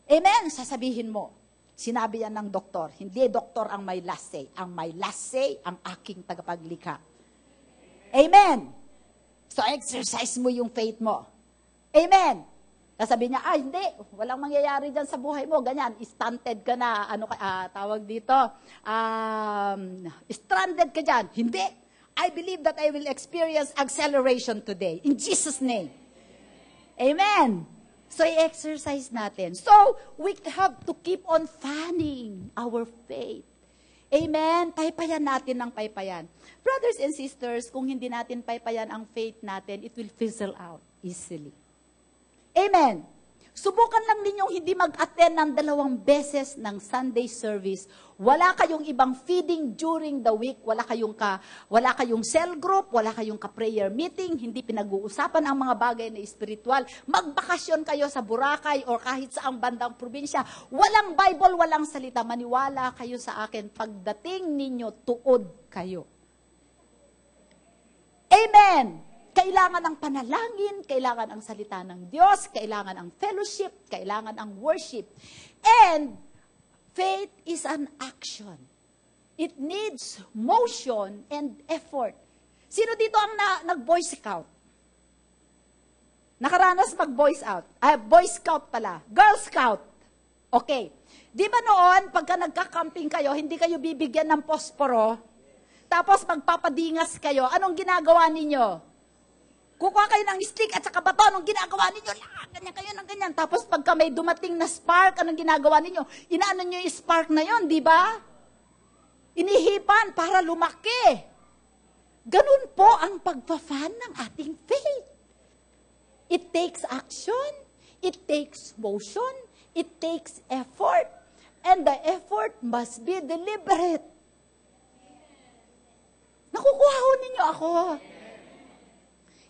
Amen. Sasabihin mo. Sinabi yan ng doktor. Hindi doktor ang may last say. Ang may last say, ang aking tagapaglikha. Amen. So, exercise mo yung faith mo. Amen. Sasabi niya, hindi, walang mangyayari dyan sa buhay mo. Ganyan, stunted ka na, tawag dito, stranded ka dyan. Hindi. I believe that I will experience acceleration today. In Jesus' name. Amen. So, i-exercise natin. So, we have to keep on fanning our faith. Amen? Paypayan natin ng paypayan. Brothers and sisters, kung hindi natin paypayan ang faith natin, it will fizzle out easily. Amen? Subukan lang ninyong hindi mag-attend ng 2 beses ng Sunday service. Wala kayong ibang feeding during the week. Wala kayong cell group, wala kayong ka-prayer meeting, hindi pinag-uusapan ang mga bagay na espiritual. Magbakasyon kayo sa Boracay or kahit sa ang bandang probinsya. Walang Bible, walang salita. Maniwala kayo sa akin. Pagdating ninyo, tuod kayo. Amen! Kailangan ang panalangin, kailangan ang salita ng Diyos, kailangan ang fellowship, kailangan ang worship. And faith is an action. It needs motion and effort. Sino dito ang nag-Boy Scout? Nakaranas mag-Boy Scout? Boy Scout pala. Girl Scout. Okay. Di ba noon, pagka nagka-camping kayo, hindi kayo bibigyan ng posporo, tapos magpapadingas kayo, anong ginagawa ninyo? Kukuha kayo ng stick at saka bato, anong ginagawa ninyo? Ganyan kayo ng ganyan. Tapos pagka may dumating na spark, anong ginagawa ninyo? Inaano nyo yung spark na yon, di ba? Inihipan para lumaki. Ganun po ang pagpa-fan ng ating faith. It takes action, it takes motion, it takes effort, and the effort must be deliberate. Nakukuha ho ninyo ako.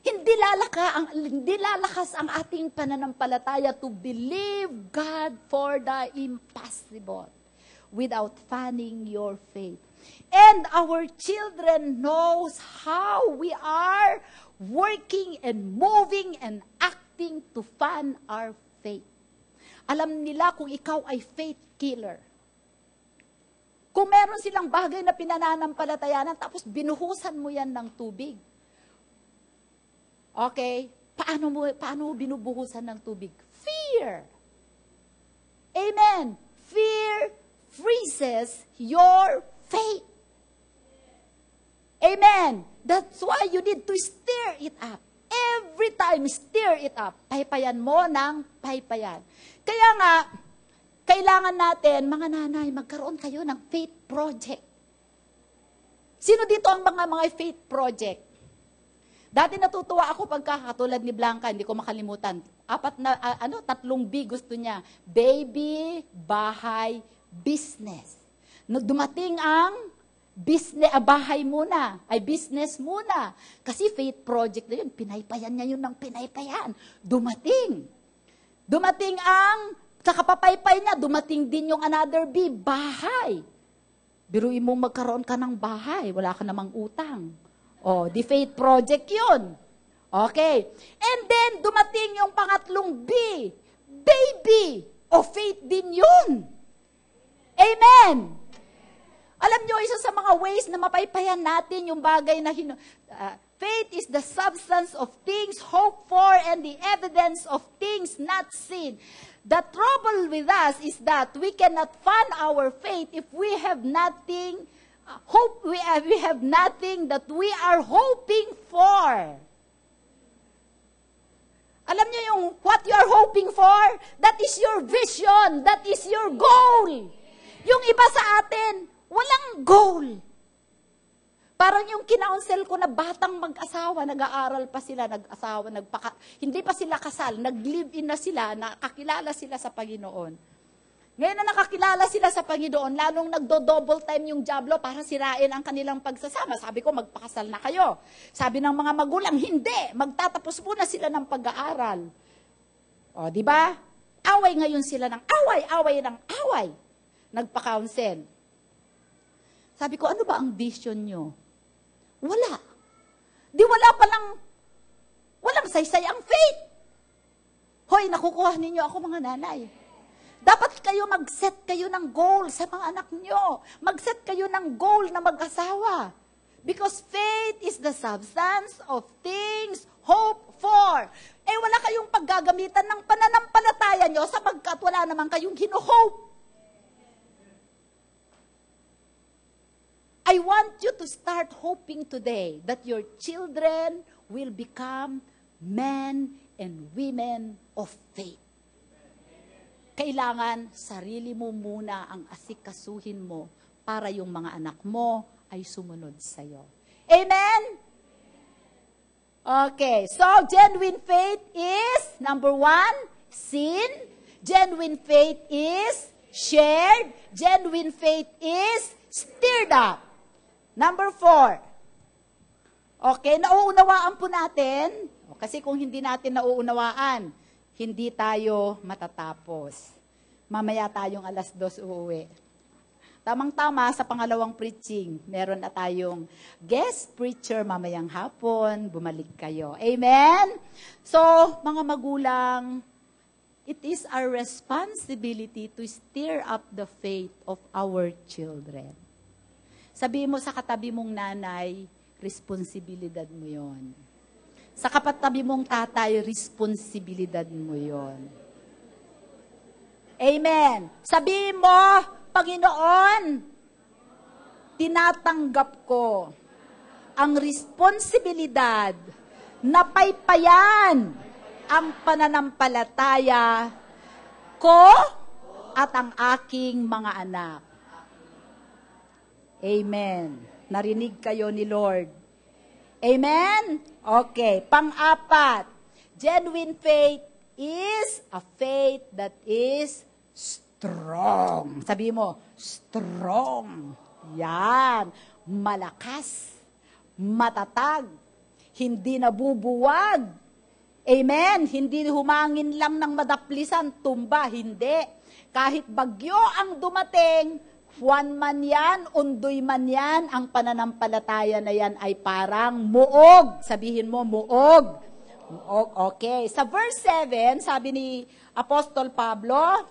Hindi lalakas ang ating pananampalataya to believe God for the impossible without fanning your faith. And our children knows how we are working and moving and acting to fan our faith. Alam nila kung ikaw ay faith killer. Kung meron silang bagay na pinananampalatayanan, tapos binuhusan mo yan ng tubig. Okay? Paano mo binubuhusan ng tubig? Fear. Amen. Fear freezes your faith. Amen. That's why you need to stir stir it up. Every time, stir it up. Paypayan mo ng paypayan. Kaya nga, kailangan natin, mga nanay, magkaroon kayo ng faith project. Sino dito ang mga faith project? Dati natutuwa ako pagkakatulad ni Blanca, hindi ko makalimutan. 3 B gusto niya. Baby, bahay, business. Dumating ang bahay muna, ay business muna. Kasi faith project na yun, pinaypayan niya yun ng pinaypayan. Dumating sa kapapaypay niya, dumating din yung another B, bahay. Biruin mong magkaroon ka ng bahay, wala ka namang utang. Di faith project yun. Okay. And then, dumating yung pangatlong B, baby. Faith din yun. Amen. Alam nyo, isa sa mga ways na mapaypayan natin yung bagay na faith is the substance of things hoped for and the evidence of things not seen. The trouble with us is that we cannot fund our faith if we have nothing we have nothing that we are hoping for. Alam niyo yung what you are hoping for? That is your vision. That is your goal. Yung iba sa atin, walang goal. Parang yung kinounsel ko na batang mag-asawa, nag-aaral pa sila, hindi pa sila kasal, nag-live-in na sila, nakakilala sila sa Panginoon. Ngayon na nakakilala sila sa Panginoon, lalong nagdo-double time yung diablo para sirain ang kanilang pagsasama. Sabi ko, magpakasal na kayo. Sabi ng mga magulang, hindi. Magtatapos muna sila ng pag-aaral. Di ba? Away ngayon sila ng away ng away. Nagpa-counsel. Sabi ko, ano ba ang vision nyo? Wala. Walang saysay ang faith. Hoy, nakukuha ninyo ako mga nanay. Dapat kayo mag-set kayo ng goal sa mga anak nyo. Mag-set kayo ng goal na mag-asawa. Because faith is the substance of things hoped for. Wala kayong paggagamitan ng pananampalataya nyo sapagkat wala naman kayong hino-hope. I want you to start hoping today that your children will become men and women of faith. Kailangan sarili mo muna ang asikasuhin mo para yung mga anak mo ay sumunod sa'yo. Amen? Okay, so genuine faith is, number 1, seen. Genuine faith is shared. Genuine faith is stirred up. Number 4. Okay, nauunawaan po natin. Kasi kung hindi natin nauunawaan, hindi tayo matatapos. Mamaya tayong 2:00 uuwi. Tamang-tama sa pangalawang preaching, meron na tayong guest preacher mamayang hapon, bumalik kayo. Amen? So, mga magulang, it is our responsibility to stir up the faith of our children. Sabihin mo sa katabi mong nanay, responsibilidad mo yon. Sa kapatabi mong tatay, responsibilidad mo yon. Amen. Sabihin mo, Panginoon, tinatanggap ko ang responsibilidad na paypayan ang pananampalataya ko at ang aking mga anak. Amen. Narinig kayo ni Lord. Amen? Okay. Pang-4, genuine faith is a faith that is strong. Sabi mo, strong. Yan. Malakas. Matatag. Hindi nabubuwag. Amen? Hindi humangin lang ng madaplisan, tumba. Hindi. Kahit bagyo ang dumating, Juan man yan, undoy man yan, ang pananampalataya na yan ay parang muog. Sabihin mo, muog. Muog, okay. Sa verse 7, sabi ni Apostol Pablo,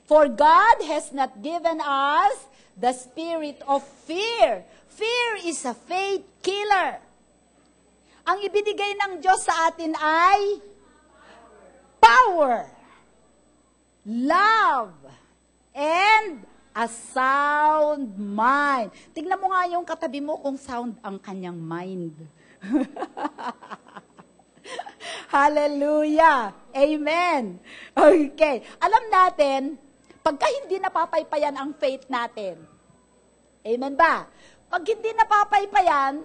for God has not given us the spirit of fear. Fear is a faith killer. Ang ibinigay ng Diyos sa atin ay power, love, and a sound mind. Tignan mo nga yung katabi mo kung sound ang kanyang mind. Hallelujah. Amen. Okay. Alam natin, pagka hindi napapaypayan ang faith natin, amen ba? Pag hindi napapaypayan,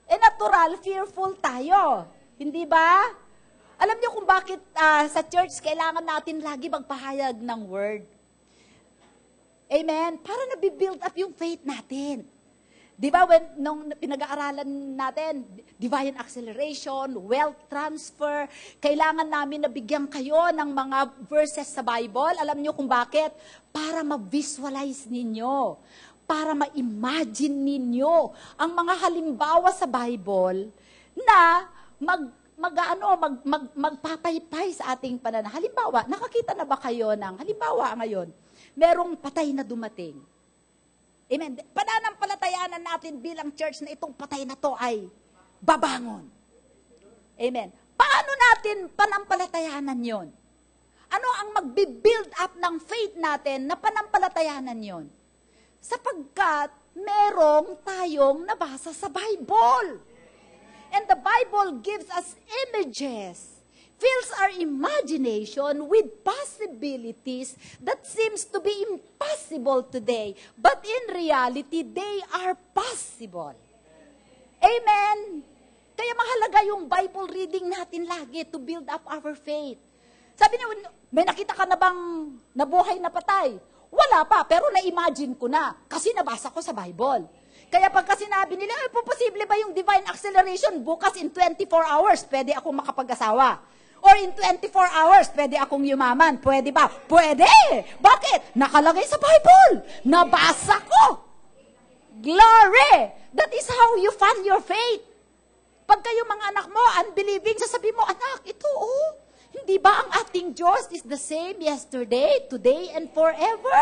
natural, fearful tayo. Hindi ba? Alam niyo kung bakit sa church kailangan natin lagi magpahayag ng word. Amen? Para nabibuild up yung faith natin. Di ba, nung pinag-aaralan natin, divine acceleration, wealth transfer, kailangan namin nabigyan kayo ng mga verses sa Bible. Alam niyo kung bakit? Para ma-visualize ninyo, para ma-imagine ninyo ang mga halimbawa sa Bible na magpapaypay sa ating pananaw. Halimbawa, nakakita na ba kayo ng, halimbawa ngayon, merong patay na dumating. Amen. Pananampalatayanan natin bilang church na itong patay na to ay babangon. Amen. Paano natin panampalatayanan yon? Ano ang magbi-build up ng faith natin na panampalatayanan yon? Sapagkat merong tayong nabasa sa Bible. And the Bible gives us images, fills our imagination with possibilities that seems to be impossible today. But in reality, they are possible. Amen? Kaya mahalaga yung Bible reading natin lagi to build up our faith. Sabi niyo, may nakita ka na bang nabuhay na patay? Wala pa, pero na-imagine ko na kasi nabasa ko sa Bible. Kaya pagka sinabi nila, posible ba yung divine acceleration? Bukas in 24 hours, pwede akong makapag-asawa. Or in 24 hours, pwede akong yumaman. Pwede ba? Pwede! Bakit? Nakalagay sa Bible. Nabasa ko. Glory! That is how you fund your faith. Pag kayo mga anak mo, unbelieving, sasabihin mo, anak, ito hindi ba ang ating Diyos is the same yesterday, today, and forever?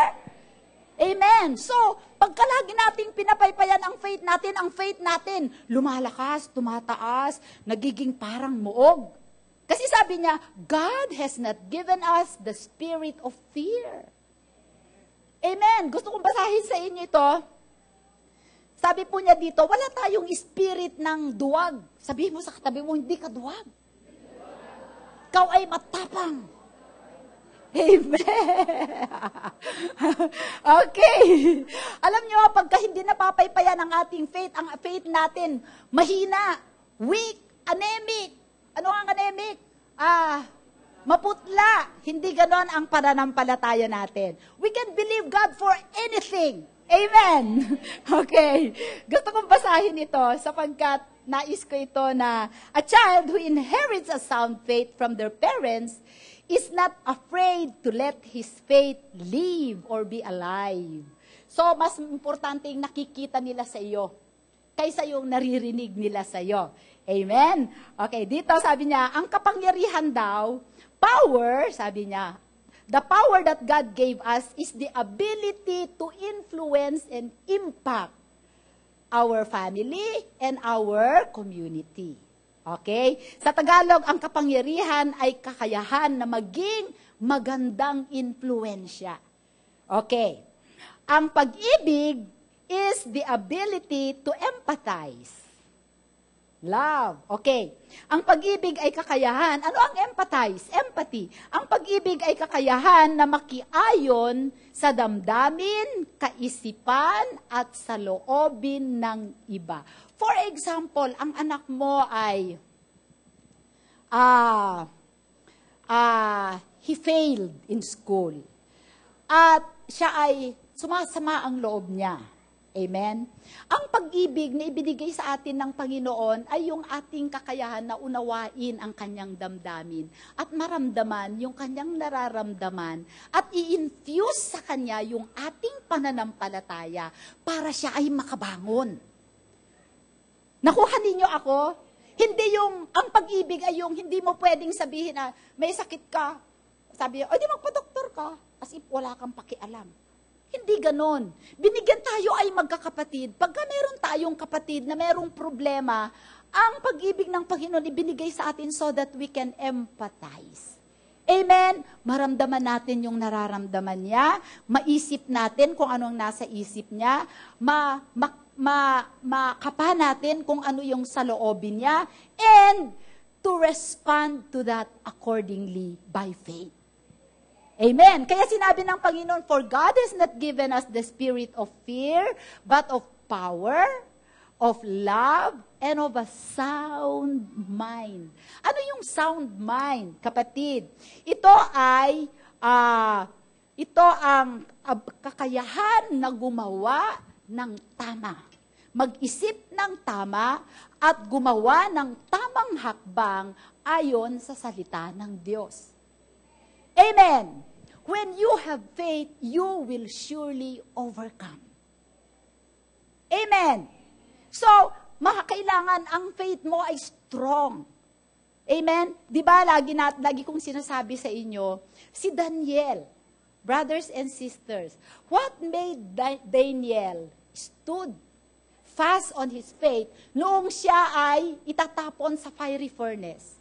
Amen. So, pagka lagi nating pinapaypayan ang faith natin, lumalakas, tumataas, nagiging parang muog. Kasi sabi niya, God has not given us the spirit of fear. Amen. Gusto kong basahin sa inyo ito. Sabi po niya dito, wala tayong spirit ng duwag. Sabihin mo sa katabi mo, hindi ka duwag. Ikaw ay matapang. Amen. Okay. Alam niyo, pagka hindi napapaypayan ang ating faith, ang faith natin, mahina, weak, anemic. Ano ang anemic? Maputla. Hindi ganon ang pananampalataya natin. We can believe God for anything. Amen. Okay. Gusto kong basahin ito sapagkat nais ko ito na a child who inherits a sound faith from their parents is not afraid to let his faith live or be alive. So, mas importante yung nakikita nila sa iyo kaysa yung naririnig nila sa iyo. Amen? Okay, dito sabi niya, ang kapangyarihan daw, power, sabi niya, the power that God gave us is the ability to influence and impact our family and our community. Okay? Sa Tagalog, ang kapangyarihan ay kakayahan na maging magandang influensya. Okay. Ang pag-ibig is the ability to empathize. Love. Okay. Ang pag-ibig ay kakayahan. Ano ang empathize? Empathy. Ang pag-ibig ay kakayahan na makiayon sa damdamin, kaisipan, at sa loobin ng iba. For example, ang anak mo ay he failed in school. At siya ay sumasama ang loob niya. Amen? Ang pag-ibig na ibinigay sa atin ng Panginoon ay yung ating kakayahan na unawain ang kanyang damdamin at maramdaman yung kanyang nararamdaman at i-infuse sa kanya yung ating pananampalataya para siya ay makabangon. Nakuha ninyo ako? Hindi yung, ang pag-ibig ay yung hindi mo pwedeng sabihin na may sakit ka. Sabi, di magpa-doktor ka. As if wala kang pakialam. Hindi ganon. Binigyan tayo ay magkakapatid. Pagka meron tayong kapatid na merong problema, ang pag-ibig ng Panginoon ibinigay sa atin so that we can empathize. Amen? Maramdaman natin yung nararamdaman niya, maisip natin kung anong nasa isip niya, makapa natin kung ano yung sa loobin niya, and to to respond to that accordingly by faith. Amen. Kaya sinabi ng Panginoon, for God has not given us the spirit of fear, but of power, of love, and of a sound mind. Ano yung sound mind, kapatid? Ito ang kakayahan na gumawa ng tama. Mag-isip ng tama at gumawa ng tamang hakbang ayon sa salita ng Diyos. Amen. When you have faith, you will surely overcome. Amen. So, kailangan ang faith mo ay strong. Amen? Di ba, lagi kong sinasabi sa inyo, si Daniel, brothers and sisters, what made Daniel stood fast on his faith noong siya ay itatapon sa fiery furnace?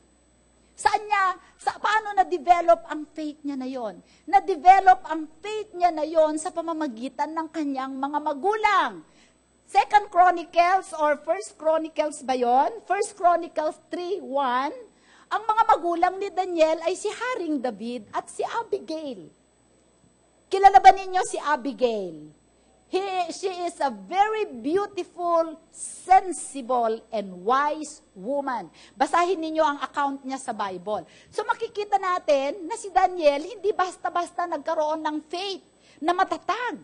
Paano na-develop ang faith niya na yon? Na-develop ang faith niya na yon sa pamamagitan ng kanyang mga magulang. 2 Chronicles or 1 Chronicles ba yun? 1 Chronicles 3:1, ang mga magulang ni Daniel ay si Haring David at si Abigail. Kilala ba ninyo si Abigail? She is a very beautiful, sensible, and wise woman. Basahin ninyo ang account niya sa Bible. So makikita natin na si Daniel hindi basta-basta nagkaroon ng faith na matatag.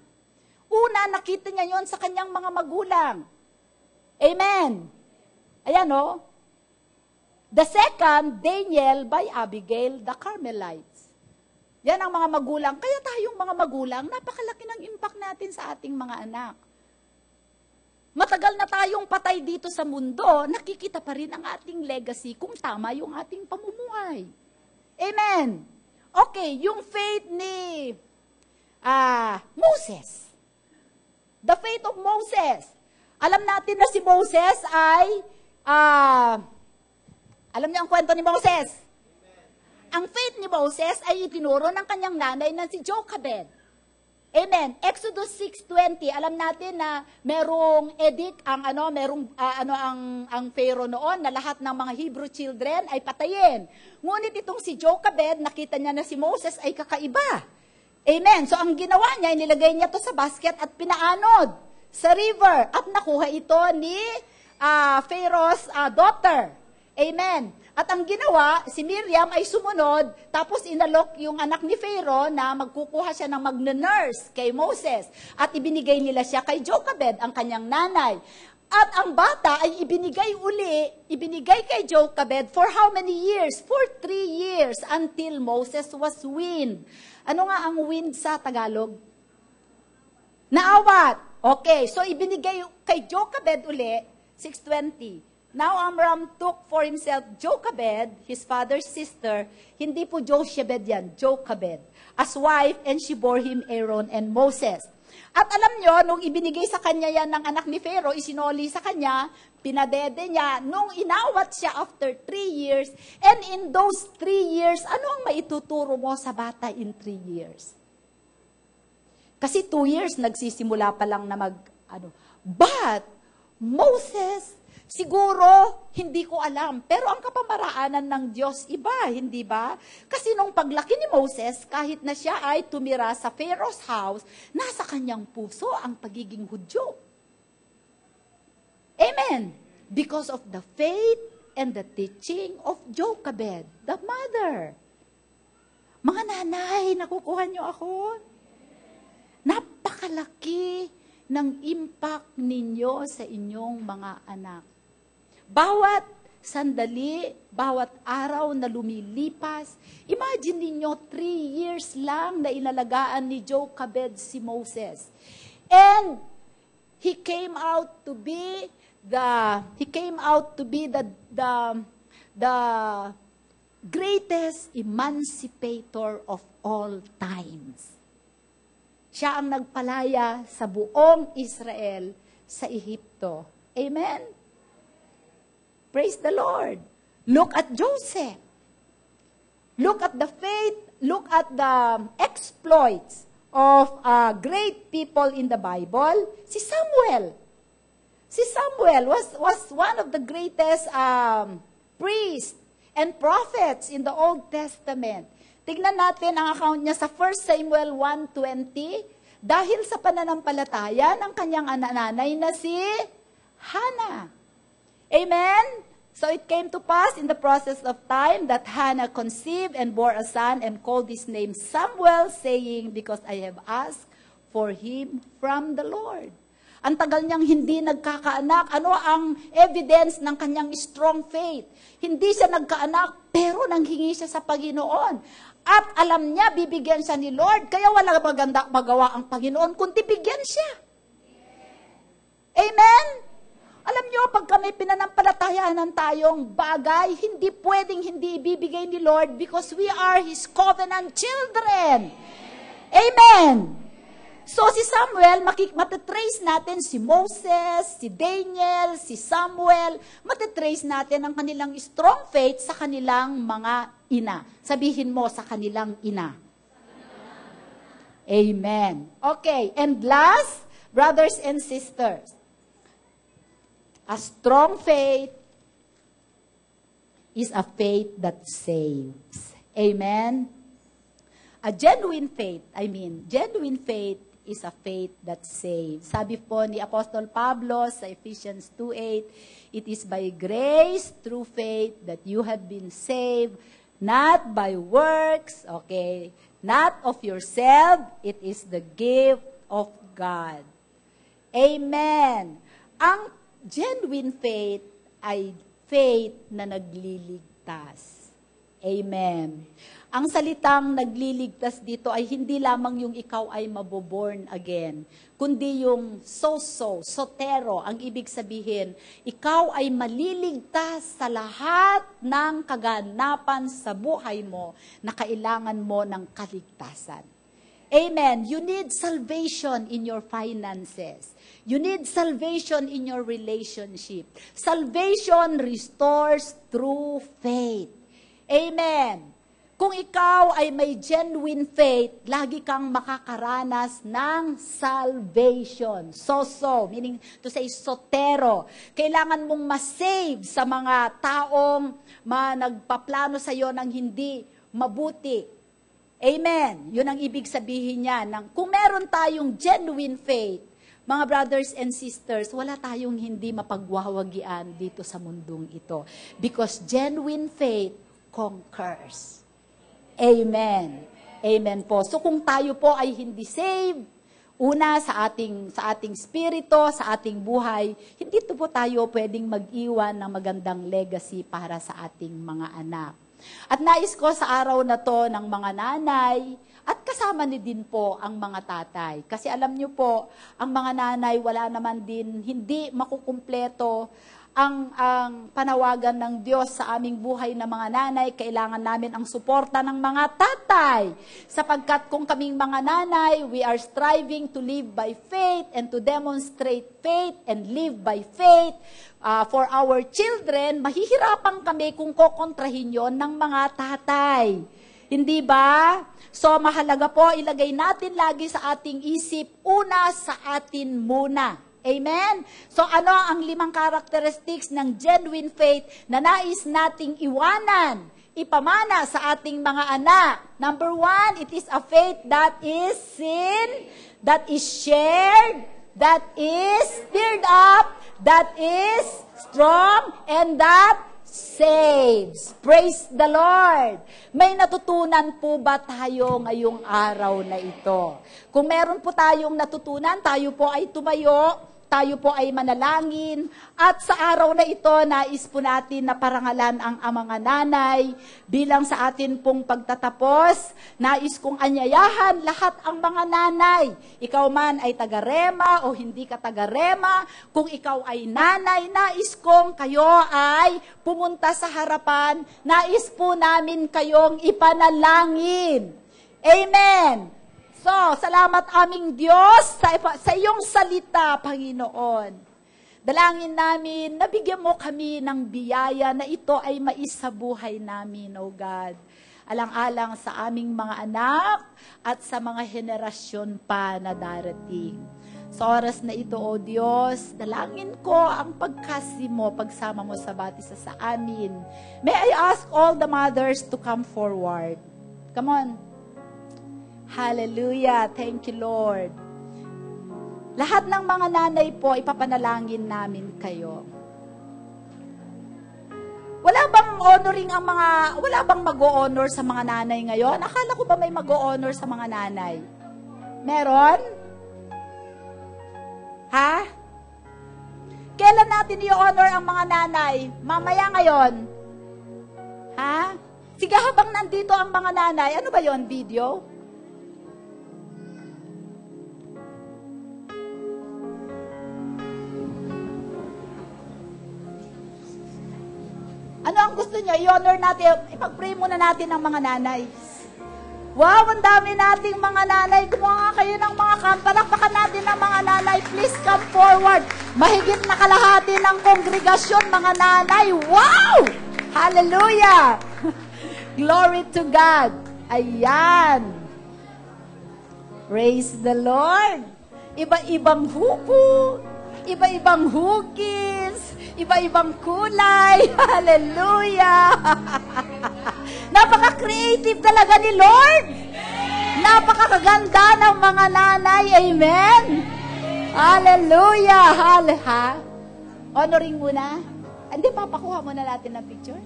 Una, nakita niya yon sa kanyang mga magulang. Amen. Ayan o. The second, Daniel by Abigail, the Carmelites. Yan ang mga magulang. Kaya tayong mga magulang, napakalaki ng impact natin sa ating mga anak. Matagal na tayong patay dito sa mundo, nakikita pa rin ang ating legacy kung tama yung ating pamumuhay. Amen. Okay, yung faith ni Moses. The faith of Moses. Alam natin na si Moses ay, alam niyo ang kwento ni Moses? Ang faith ni Moses ay itinuro ng kanyang nanay na si Jochebed. Amen. Exodus 6:20, alam natin na merong edict ang Pharaoh noon na lahat ng mga Hebrew children ay patayin. Ngunit itong si Jochebed, nakita niya na si Moses ay kakaiba. Amen. So ang ginawa niya, inilagay niya to sa basket at pinaanod sa river at nakuha ito ni Pharaoh's daughter. Amen. At ang ginawa, si Miriam ay sumunod, tapos inalok yung anak ni Pharaoh na magkukuha siya ng magne-nurse kay Moses. At ibinigay nila siya kay Jochebed, ang kanyang nanay. At ang bata ay ibinigay kay Jochebed for how many years? For 3 years until Moses was weaned. Ano nga ang weaned sa Tagalog? Naawat. Okay, so ibinigay kay Jochebed 6:20. Now Amram took for himself Jochebed, his father's sister, hindi po Jochebed yan, Jochebed, as wife, and she bore him Aaron and Moses. At alam nyo, nung ibinigay sa kanya yan ng anak ni Pharaoh, isinoli sa kanya, pinadede niya, nung inawat siya after 3 years, and in those 3 years, ano ang maituturo mo sa bata in 3 years? Kasi 2 years, nagsisimula pa lang na But, Moses, siguro, hindi ko alam. Pero ang kapamaraanan ng Diyos, iba, hindi ba? Kasi nung paglaki ni Moses, kahit na siya ay tumira sa Pharaoh's house, nasa kanyang puso ang pagiging Hudyo. Amen. Because of the faith and the teaching of Jochebed, the mother. Mga nanay, nakukuha niyo ako? Napakalaki ng impact ninyo sa inyong mga anak. Bawat sandali, bawat araw na lumilipas, imagine ninyo 3 years lang na inalagaan ni Jochebed si Moses. And he came out to be the greatest emancipator of all times. Siya ang nagpalaya sa buong Israel sa Ehipto. Amen? Praise the Lord. Look at Joseph. Look at the faith, look at the exploits of great people in the Bible. Si Samuel. Si Samuel was one of the greatest priests and prophets in the Old Testament. Tignan natin ang account niya sa 1 Samuel 1:20. Dahil sa pananampalataya ng kanyang nanay na si Hannah. Amen? So it came to pass in the process of time that Hannah conceived and bore a son and called his name Samuel, saying, because I have asked for him from the Lord. Ang tagal niyang hindi nagkakaanak. Ano ang evidence ng kanyang strong faith? Hindi siya nagkaanak, pero nanghingi siya sa Panginoon. At alam niya, bibigyan siya ni Lord, kaya wala maganda magawa ang Panginoon, kundi bigyan siya. Amen? Alam niyo, pag kami pinanampalatayaan ng tayong bagay, hindi pwedeng hindi ibibigay ni Lord because we are His covenant children. Amen. So si Samuel, matitrace natin si Moses, si Daniel, si Samuel, matitrace natin ang kanilang strong faith sa kanilang mga ina. Sabihin mo, sa kanilang ina. Amen. Okay, and last, brothers and sisters, a strong faith is a faith that saves. Amen? A genuine faith is a faith that saves. Sabi po ni Apostol Pablo sa Ephesians 2:8, it is by grace through faith that you have been saved, not by works, okay, not of yourself, it is the gift of God. Amen. Ang genuine faith ay faith na nagliligtas. Amen. Ang salitang nagliligtas dito ay hindi lamang yung ikaw ay maboborn again, kundi yung sotero, ang ibig sabihin, ikaw ay maliligtas sa lahat ng kaganapan sa buhay mo na kailangan mo ng kaligtasan. Amen. You need salvation in your finances. You need salvation in your relationship. Salvation restores through faith. Amen. Kung ikaw ay may genuine faith, lagi kang makakaranas ng salvation. Meaning to say sotero. Kailangan mong masave sa mga taong nagpaplano sa iyo ng hindi mabuti. Amen. Yun ang ibig sabihin niya. Kung meron tayong genuine faith, mga brothers and sisters, wala tayong hindi mapagwawagian dito sa mundong ito. Because genuine faith conquers. Amen. Amen po. So kung tayo po ay hindi saved, una sa ating spirito, sa ating buhay, hindi po tayo pwedeng mag-iwan ng magandang legacy para sa ating mga anak. At nais ko sa araw na to ng mga nanay, at kasama ni din po ang mga tatay. Kasi alam niyo po, ang mga nanay wala naman din, hindi makukumpleto ang panawagan ng Diyos sa aming buhay na mga nanay. Kailangan namin ang suporta ng mga tatay. Sapagkat kung kaming mga nanay, we are striving to live by faith and to demonstrate faith and live by faith for our children, mahihirapan kami kung kokontrahin yon ng mga tatay. Hindi ba? So, mahalaga po, ilagay natin lagi sa ating isip, una sa atin muna. Amen? So, ano ang 5 characteristics ng genuine faith na nais nating iwanan, ipamana sa ating mga anak? Number 1, it is a faith that is seen, that is shared, that is stirred up, that is strong, and that saves. Praise the Lord. May natutunan po ba tayo ngayong araw na ito? Kung meron po tayong natutunan, tayo po ay tumayo, tayo po ay manalangin, at sa araw na ito, nais po natin na parangalan ang mga nanay bilang sa atin pong pagtatapos. Nais kong anyayahan lahat ang mga nanay. Ikaw man ay taga-rema o hindi ka taga-rema, kung ikaw ay nanay, nais kong kayo ay pumunta sa harapan, nais po namin kayong ipanalangin. Amen. So, salamat aming Diyos sa iyong salita, Panginoon. Dalangin namin, nabigyan mo kami ng biyaya na ito ay maisabuhay namin, O God. Alang-alang sa aming mga anak at sa mga henerasyon pa na darating. Sa oras na ito, O Diyos, dalangin ko ang pagkasi mo, pagsama mo sa bawat isa sa amin. May I ask all the mothers to come forward. Come on. Hallelujah. Thank you, Lord. Lahat ng mga nanay po, ipapanalangin namin kayo. Wala bang wala bang mag-o-honor sa mga nanay ngayon? Akala ko ba may mag-o-honor sa mga nanay? Meron? Ha? Kailan natin i-honor ang mga nanay? Mamaya ngayon? Ha? Sige, habang nandito ang mga nanay, ano ba yon video? Ano ang gusto niyo? I-honor natin, ipag-pray muna natin ang mga nanay. Wow, ang dami nating mga nanay. Kumuha kayo ng mga palakpakan natin ng mga nanay. Please come forward. Mahigit na kalahati ng kongregasyon, mga nanay. Wow! Hallelujah! Glory to God. Ayan. Praise the Lord. Iba-ibang hupo, iba-ibang hugis, iba-ibang kulay. Hallelujah! Napaka-creative talaga ni Lord. Napakakaganda ng mga nanay. Amen? Hallelujah! Ha? Honoring muna? Hindi, papakuha muna natin ng picture.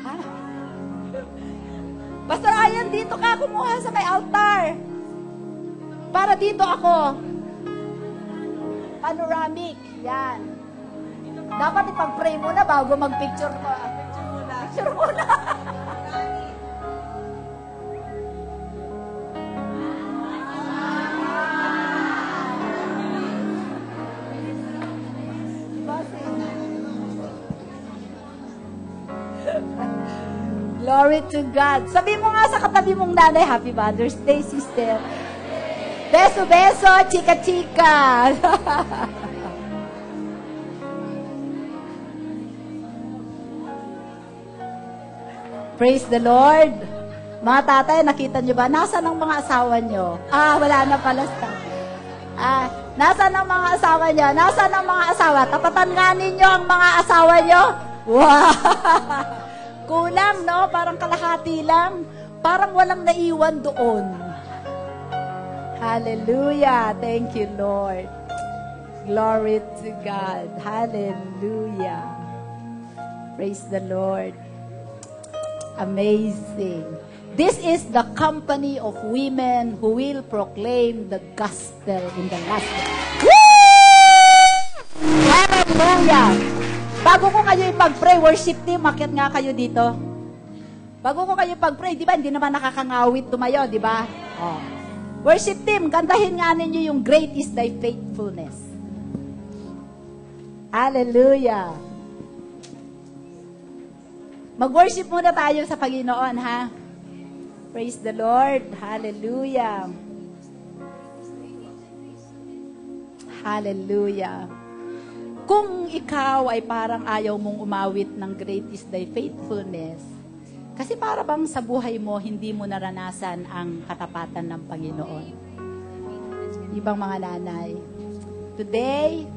Ha? Pastor Ayan, dito ka kumuha sa may altar. Para dito ako. Panoramic. Yan. Dapat ipag-pray muna bago mag-picture mo. Picture muna. Glory to God. Sabi mo nga sa katabi mong nanay, Happy Mother's Day, sister. Beso, beso, chika, chika. Praise the Lord. Mga tatay, nakita nyo ba? Nasaan ang mga asawa nyo? Wala na pala. Nasaan ang mga asawa nyo? Nasaan ang mga asawa? Tapatan nga ninyo ang mga asawa nyo. Wow! Kulang, no? Parang kalahati lang. Parang walang naiwan doon. Hallelujah. Thank you, Lord. Glory to God. Hallelujah. Praise the Lord. Amazing. This is the company of women who will proclaim the gospel in the last day. Woo! Hallelujah. Bago ko kayo ipag-pray, worship team, makiat nga kayo dito. Bago ko kayo ipag-pray, di ba, hindi naman nakakangawit tumayo, di ba? Oh. Worship team, kantahin nga ninyo yung Great is Thy Faithfulness. Hallelujah. Mag-worship muna tayo sa Panginoon, ha? Praise the Lord. Hallelujah. Hallelujah. Kung ikaw ay parang ayaw mong umawit ng Great is Thy Faithfulness, kasi para bang sa buhay mo, hindi mo naranasan ang katapatan ng Panginoon. Ibang mga nanay. Today,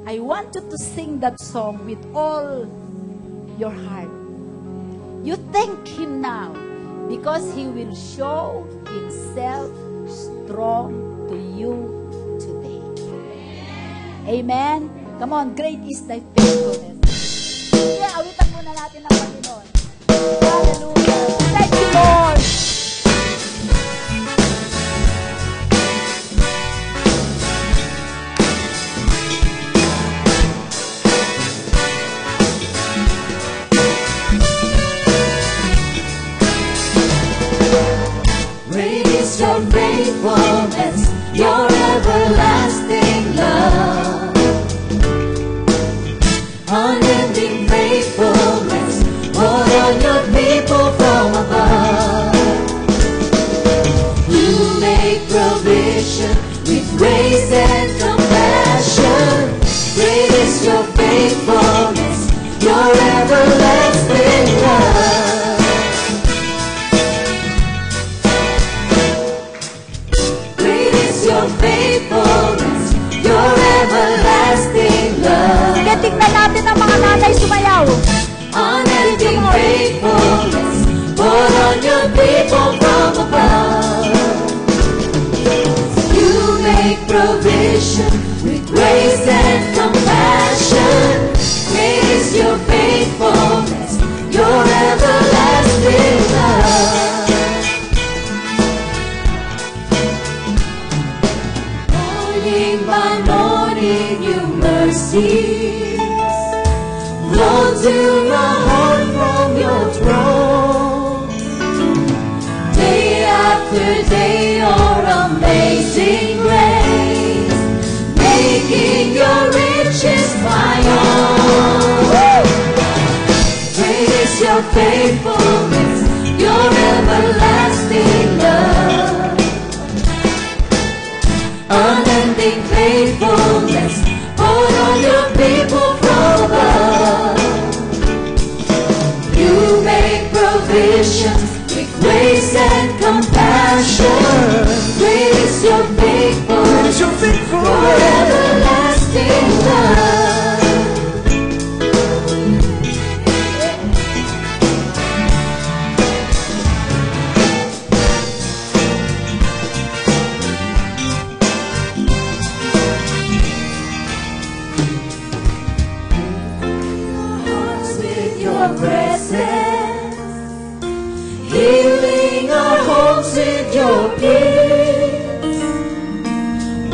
I want you to sing that song with all your heart. You thank Him now because He will show Himself strong to you today. Amen? Come on, great is Thy faithfulness. Sige, awitan muna natin ang Panginoon. Hallelujah. Thank you, Lord. Great is your faithfulness, your everlasting love. Unending faithfulness, more than your people from above. You make provision with grace and compassion. Great is your faithfulness, your everlasting love. Great is your faithfulness, unending faithfulness, pour on your people from above. You make provision with grace and compassion. Great is your faithfulness, your everlasting love. Morning by morning, your mercies flow to my heart from your throne. Day after day, your amazing grace, making your riches my own. Great is your faithfulness, your everlasting love. Unending faithfulness, pour on your people from above. You make provisions with grace and compassion. Great is your faithfulness, your everlasting love. Presence, healing our homes with your peace,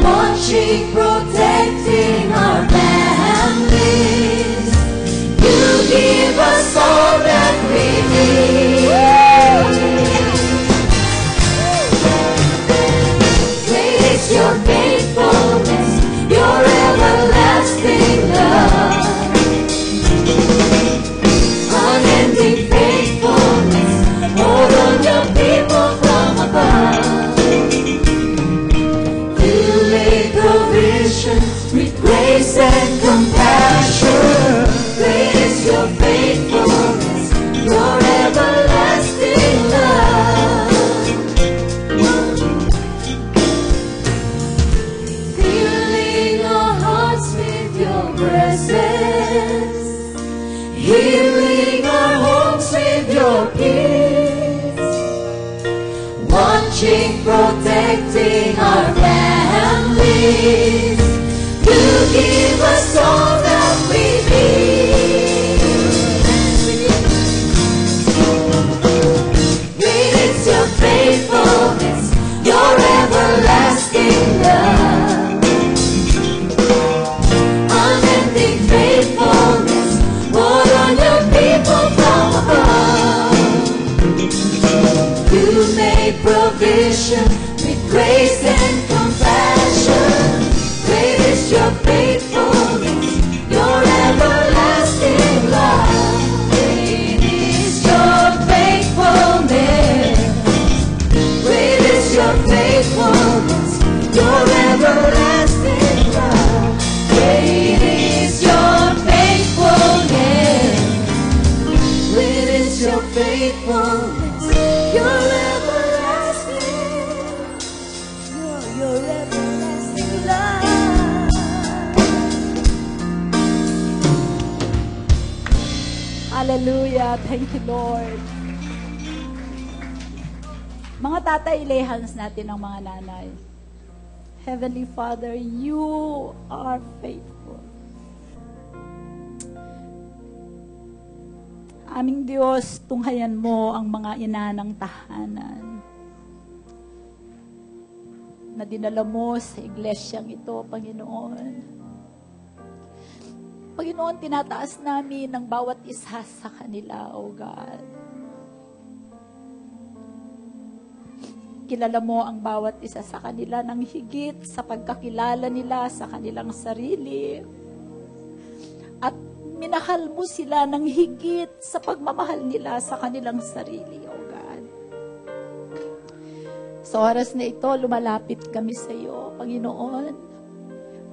watching, protecting our families. You give us all that we need. Great is your faithfulness, your everlasting love. Unending faithfulness, pour on your people from above. You make provision with grace and compassion. Great is your faithfulness, your everlasting love. Filling our hearts with your presence, healing our homes with your peace, watching, protecting our families. You give us all that we need. Great is your faithfulness, your everlasting love. Unending faithfulness, pour on your people from above. You made provision with grace and compassion. Great is your faithfulness, your everlasting love. Great is your faithfulness. Great is your faithfulness, your everlasting love. Great is your faithfulness. Great is your faithfulness, your everlasting, your everlasting love. Hallelujah. Thank you, Lord. Mga tatay, lay hands natin ng mga nanay. Heavenly Father, you are faithful. Aming Diyos, tunghayan mo ang mga ina ng tahanan na dinala mo sa iglesyang ito, Panginoon. Panginoon, tinataas namin ang bawat isa sa kanila, O God. Kilala mo ang bawat isa sa kanila ng higit sa pagkakilala nila sa kanilang sarili. At minahal mo sila ng higit sa pagmamahal nila sa kanilang sarili, O God. Sa oras na ito, lumalapit kami sa iyo, Panginoon.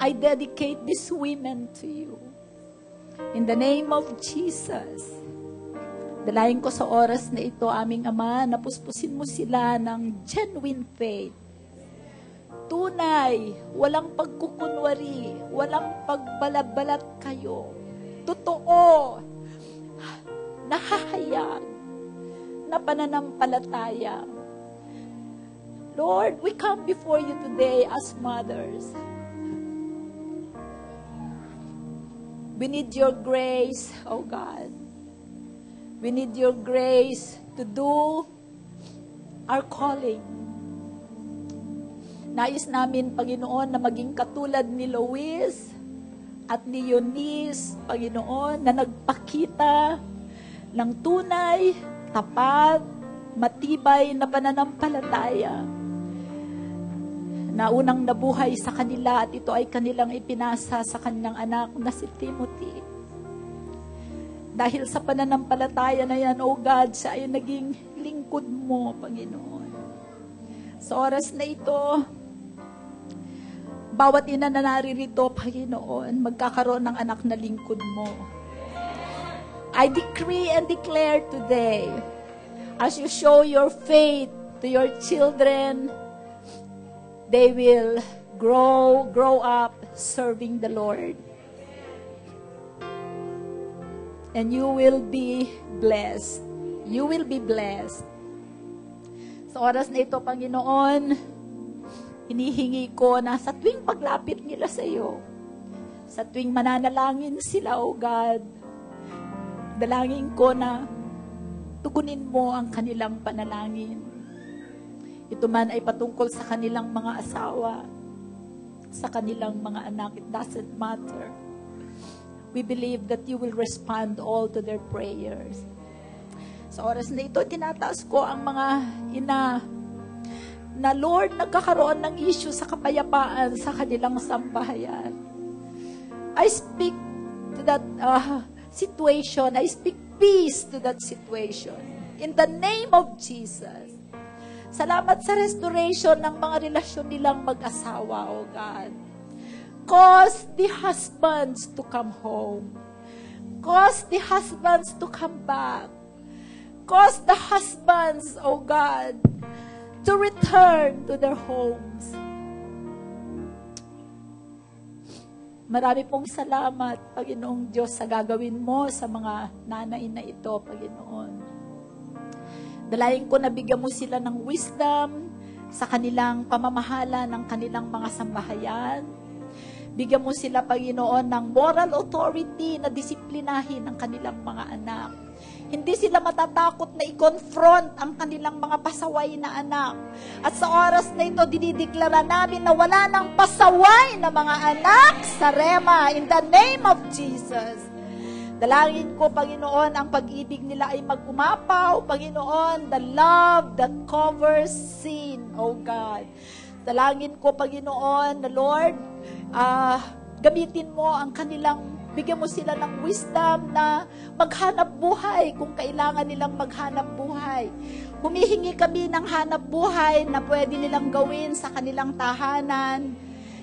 I dedicate these women to you. In the name of Jesus. Dalayan ko sa oras na ito, aming Ama, na puspusin mo sila ng genuine faith. Tunay, walang pagkukunwari, walang pagbalabalat kayo. Totoo. nahahayag na pananampalataya. Lord, we come before you today as mothers. We need your grace, oh God. We need your grace to do our calling. Nais namin, Panginoon, na maging katulad ni Lois at ni Eunice, Panginoon, na nagpakita ng tunay, tapat, matibay na pananampalataya na unang nabuhay sa kanila at ito ay kanilang ipinasa sa kanilang anak na si Timothy. Dahil sa pananampalataya na yan, O God, siya ay naging lingkod mo, Panginoon. Sa oras na ito, bawat ina na naririto, Panginoon, magkakaroon ng anak na lingkod mo. I decree and declare today, as you show your faith to your children, they will grow up serving the Lord. And you will be blessed. You will be blessed. Sa oras na ito, Panginoon, hinihingi ko na sa tuwing paglapit nila sa iyo, sa tuwing mananalangin sila, O God, dalangin ko na tugunin mo ang kanilang panalangin. Ito man ay patungkol sa kanilang mga asawa, sa kanilang mga anak, it doesn't matter. We believe that you will respond all to their prayers. Sa oras na ito, tinataas ko ang mga ina na Lord, nagkakaroon ng issue sa kapayapaan sa kanilang sambahayan. I speak to that situation. I speak peace to that situation. In the name of Jesus. Salamat sa restoration ng mga relasyon nilang mag-asawa, O God. Cause the husbands to come home. Cause the husbands to come back. Cause the husbands, O God, to return to their homes. Marami pong salamat, Panginoong Diyos, sa gagawin mo sa mga nanay na ito, Panginoon. Dalayan ko na bigyan mo sila ng wisdom sa kanilang pamamahala ng kanilang mga sambahayan. Bigyan mo sila, Panginoon, ng moral authority na disiplinahin ang kanilang mga anak. Hindi sila matatakot na i-confront ang kanilang mga pasaway na anak. At sa oras na ito, dinideklara namin na wala ng pasaway na mga anak sa Rema in the name of Jesus. Dalangin ko, Panginoon, ang pag-ibig nila ay mag-umapaw. Panginoon, the love that covers sin, O God. Dalangin ko, Panginoon, the Lord, gamitin mo ang kanilang, bigyan mo sila ng wisdom na maghanap buhay kung kailangan nilang maghanap buhay. Humihingi kami ng hanap buhay na pwede nilang gawin sa kanilang tahanan,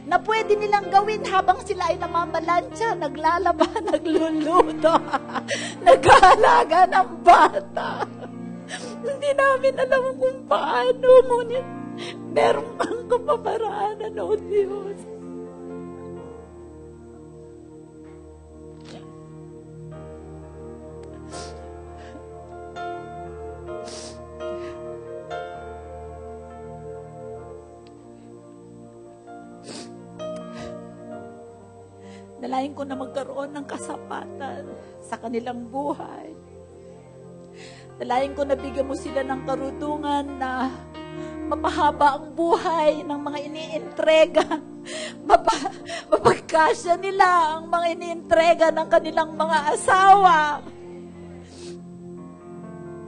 na pwede nilang gawin habang sila ay namamalansya, naglalaba, nagluluto, nag-aalaga ng bata. Hindi namin alam kung paano, ngunit meron kang kapamaraanan, O Diyos. Dalayan ko na magkaroon ng kasapatan sa kanilang buhay. Dalayan ko na bigyan mo sila ng karunungan na mapahaba ang buhay ng mga iniintrega. Mapagkasya nila ang mga iniintrega ng kanilang mga asawa.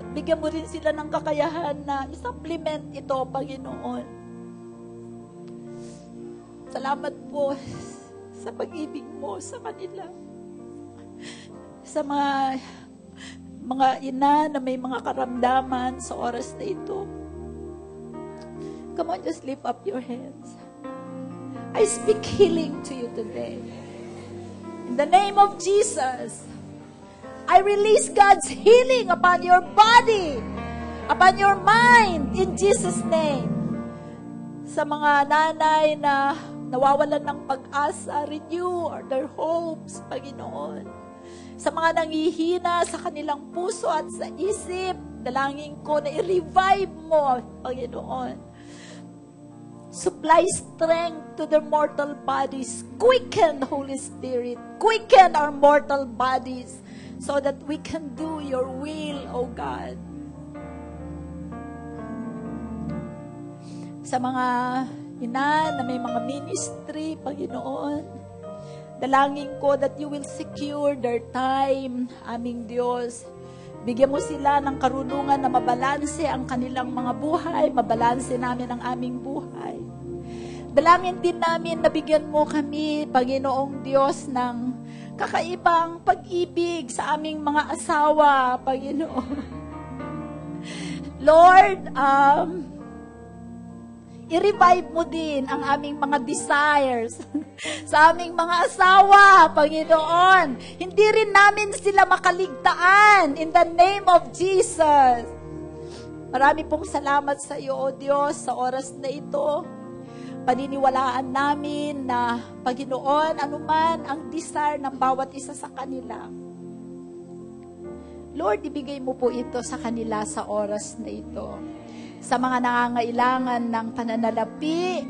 At bigyan mo rin sila ng kakayahan na i-supplement ito, Panginoon. Salamat po sa pag-ibig mo sa kanila. Sa mga ina na may mga karamdaman sa oras na ito. Come on, just lift up your hands. I speak healing to you today. In the name of Jesus, I release God's healing upon your body, upon your mind, in Jesus' name. Sa mga nanay na nawawalan ng pag-asa, renew their hopes, Panginoon. sa mga nangihina sa kanilang puso at sa isip. Dalangin ko na i-revive mo, Panginoon. Supply strength to their mortal bodies. Quicken, Holy Spirit. Quicken our mortal bodies so that we can do your will, O God. Sa mga ina na may mga ministry, Panginoon, dalangin ko that you will secure their time, aming Diyos. Bigyan mo sila ng karunungan na mabalanse ang kanilang mga buhay, mabalanse namin ang aming buhay. Dalangin din namin na bigyan mo kami, Panginoong Diyos, ng kakaibang pag-ibig sa aming mga asawa, Panginoon. Lord, i-revive mo din ang aming mga desires sa aming mga asawa, Panginoon. Hindi rin namin sila makaligtaan in the name of Jesus. Marami pong salamat sa iyo, O Diyos, sa oras na ito. Paniniwalaan namin na, Panginoon, anuman ang desire ng bawat isa sa kanila, Lord, ibigay mo po ito sa kanila sa oras na ito. Sa mga nangangailangan ng pananalapi,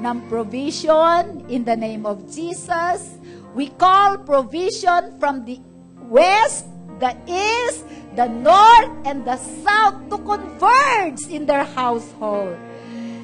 ng provision, in the name of Jesus, we call provision from the west, the east, the north, and the south to converge in their household.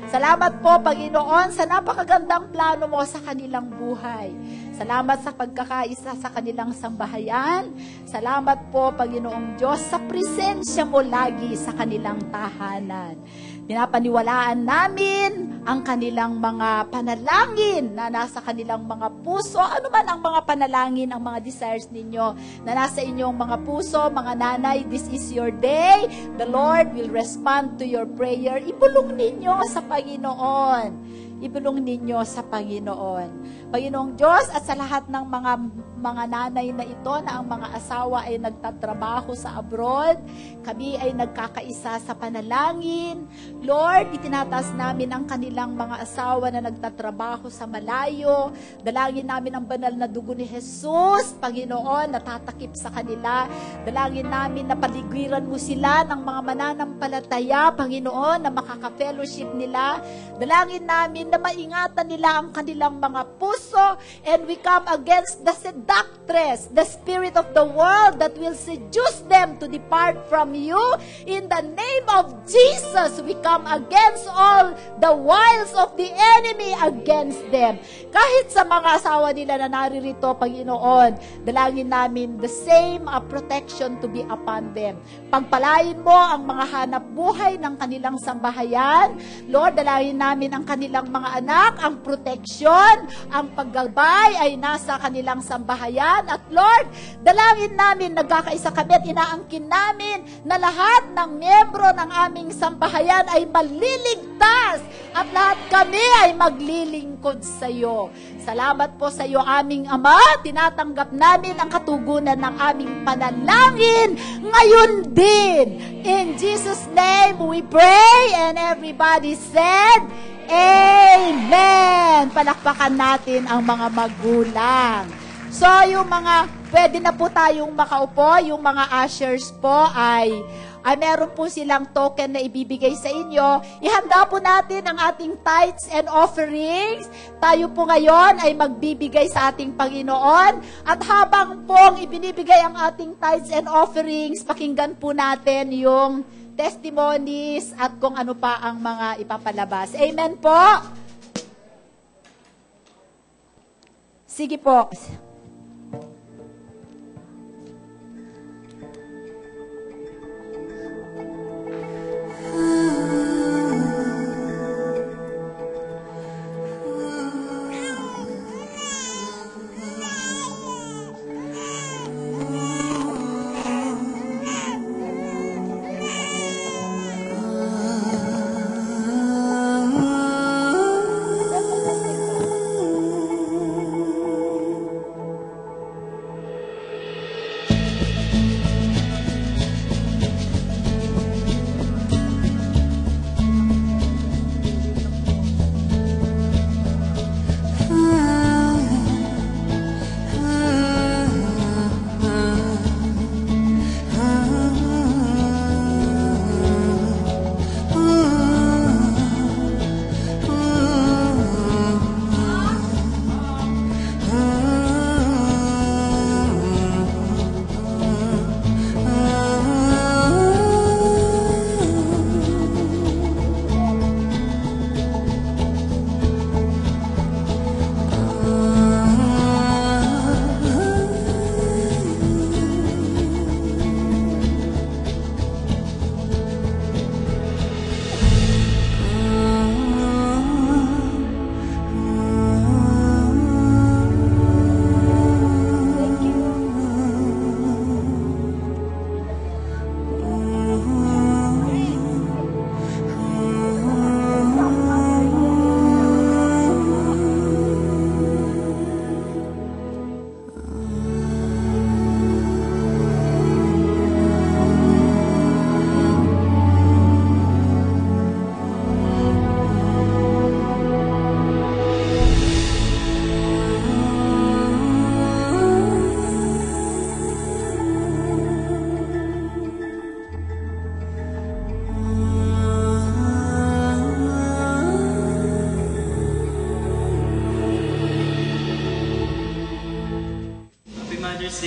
Salamat po, Panginoon, sa napakagandang plano mo sa kanilang buhay. Salamat sa pagkakaisa sa kanilang sambahayan. Salamat po, Panginoong Diyos, sa presensya mo lagi sa kanilang tahanan. Pinapaniwalaan namin ang kanilang mga panalangin na nasa kanilang mga puso. Ano man ang mga panalangin, ang mga desires ninyo na nasa inyong mga puso, mga nanay, this is your day. The Lord will respond to your prayer. Ibulong ninyo sa Panginoon. Ibulong ninyo sa Panginoon. Panginoong Diyos, at sa lahat ng mga nanay na ito na ang mga asawa ay nagtatrabaho sa abroad, kami ay nagkakaisa sa panalangin. Lord, itinataas namin ang kanilang mga asawa na nagtatrabaho sa malayo. Dalangin namin ang banal na dugo ni Jesus, Panginoon, na tatakip sa kanila. Dalangin namin na paligiran mo sila ng mga mananampalataya, Panginoon, na makaka-fellowship nila. Dalangin namin na maingatan nila ang kanilang mga puso, and we come against the seductress, the spirit of the world that will seduce them to depart from you. In the name of Jesus, we come against all the wiles of the enemy against them. Kahit sa mga asawa nila na naririto, Panginoon, dalangin namin the same protection to be upon them. Pagpalain mo ang mga hanap buhay ng kanilang sambahayan. Lord, dalangin namin ang kanilang mga anak, ang proteksyon, ang paggabay ay nasa kanilang sambahayan. At Lord, dalangin namin, nagkakaisa kami at inaangkin namin na lahat ng miyembro ng aming sambahayan ay maliligtas at lahat kami ay maglilingkod sa iyo. Salamat po sa iyo, aming Ama. Tinatanggap namin ang katugunan ng aming panalangin ngayon din. In Jesus' name we pray, and everybody said, Amen! Palakpakan natin ang mga magulang. So, yung mga, pwede na po tayong makaupo, yung mga ushers po ay meron po silang token na ibibigay sa inyo. Ihanda po natin ang ating tithes and offerings. Tayo po ngayon ay magbibigay sa ating Panginoon. At habang pong ibinibigay ang ating tithes and offerings, pakinggan po natin yung testimonies at kung ano pa ang mga ipapalabas. Amen po? Sige po.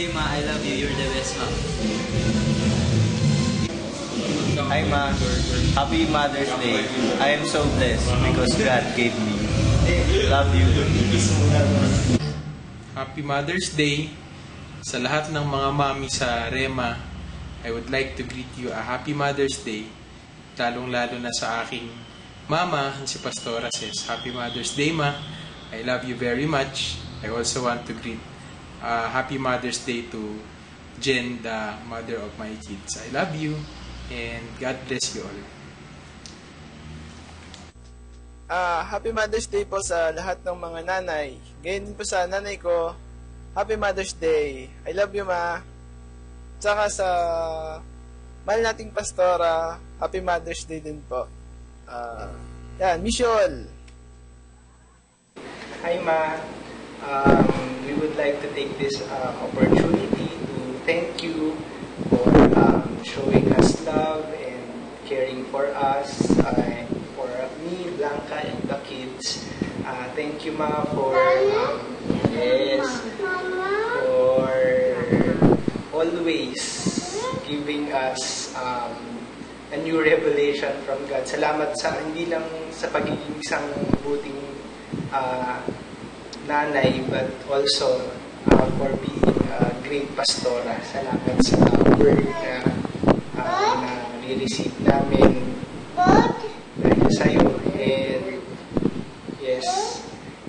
Day, Ma. I love you. You're the best, Ma. Hi, Ma. Happy Mother's Day. I am so blessed because God gave me. Love you. Happy Mother's Day sa lahat ng mga mami sa Rema. I would like to greet you a Happy Mother's Day, lalong-lalo na sa aking mama, si Pastora says, Happy Mother's Day, Ma. I love you very much. I also want to greet Happy Mother's Day to Jen, the mother of my kids. I love you and God bless you all. Happy Mother's Day po sa lahat ng mga nanay. Ngayon din po sa nanay ko, Happy Mother's Day. I love you, Ma. Tsaka sa mahal nating pastora, Happy Mother's Day din po. Yan, Mission. Hi, Ma. We would like to take this opportunity to thank you for showing us love and caring for us, for me, Blanca, and the kids. Thank you, Ma, for for always giving us a new revelation from God. Salamat sa hindi lang sa pagiging isang buting nanay, but also for being a great pastora. Salamat sa word na receive namin dahil sa'yo. And yes,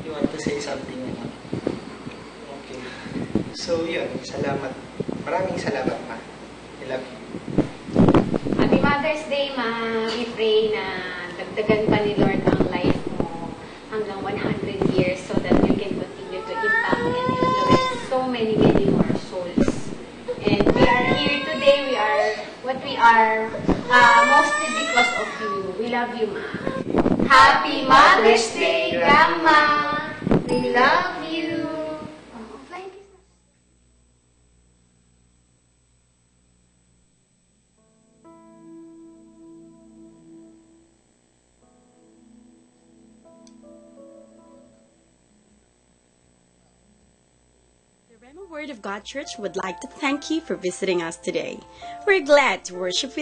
you want to say something? Okay. So yun, salamat. Maraming salamat, Ma. I love you. Happy Mother's Day, Ma. We pray na dagdagan pa ni Lord ang life mo hanggang 100 years so that you can continue to impact and influence so many more souls. And we are here today. We are what we are mostly because of you. We love you, Ma. Happy Mother's Day, Grandma. We love you. The Rhema Word of God Church would like to thank you for visiting us today. We're glad to worship with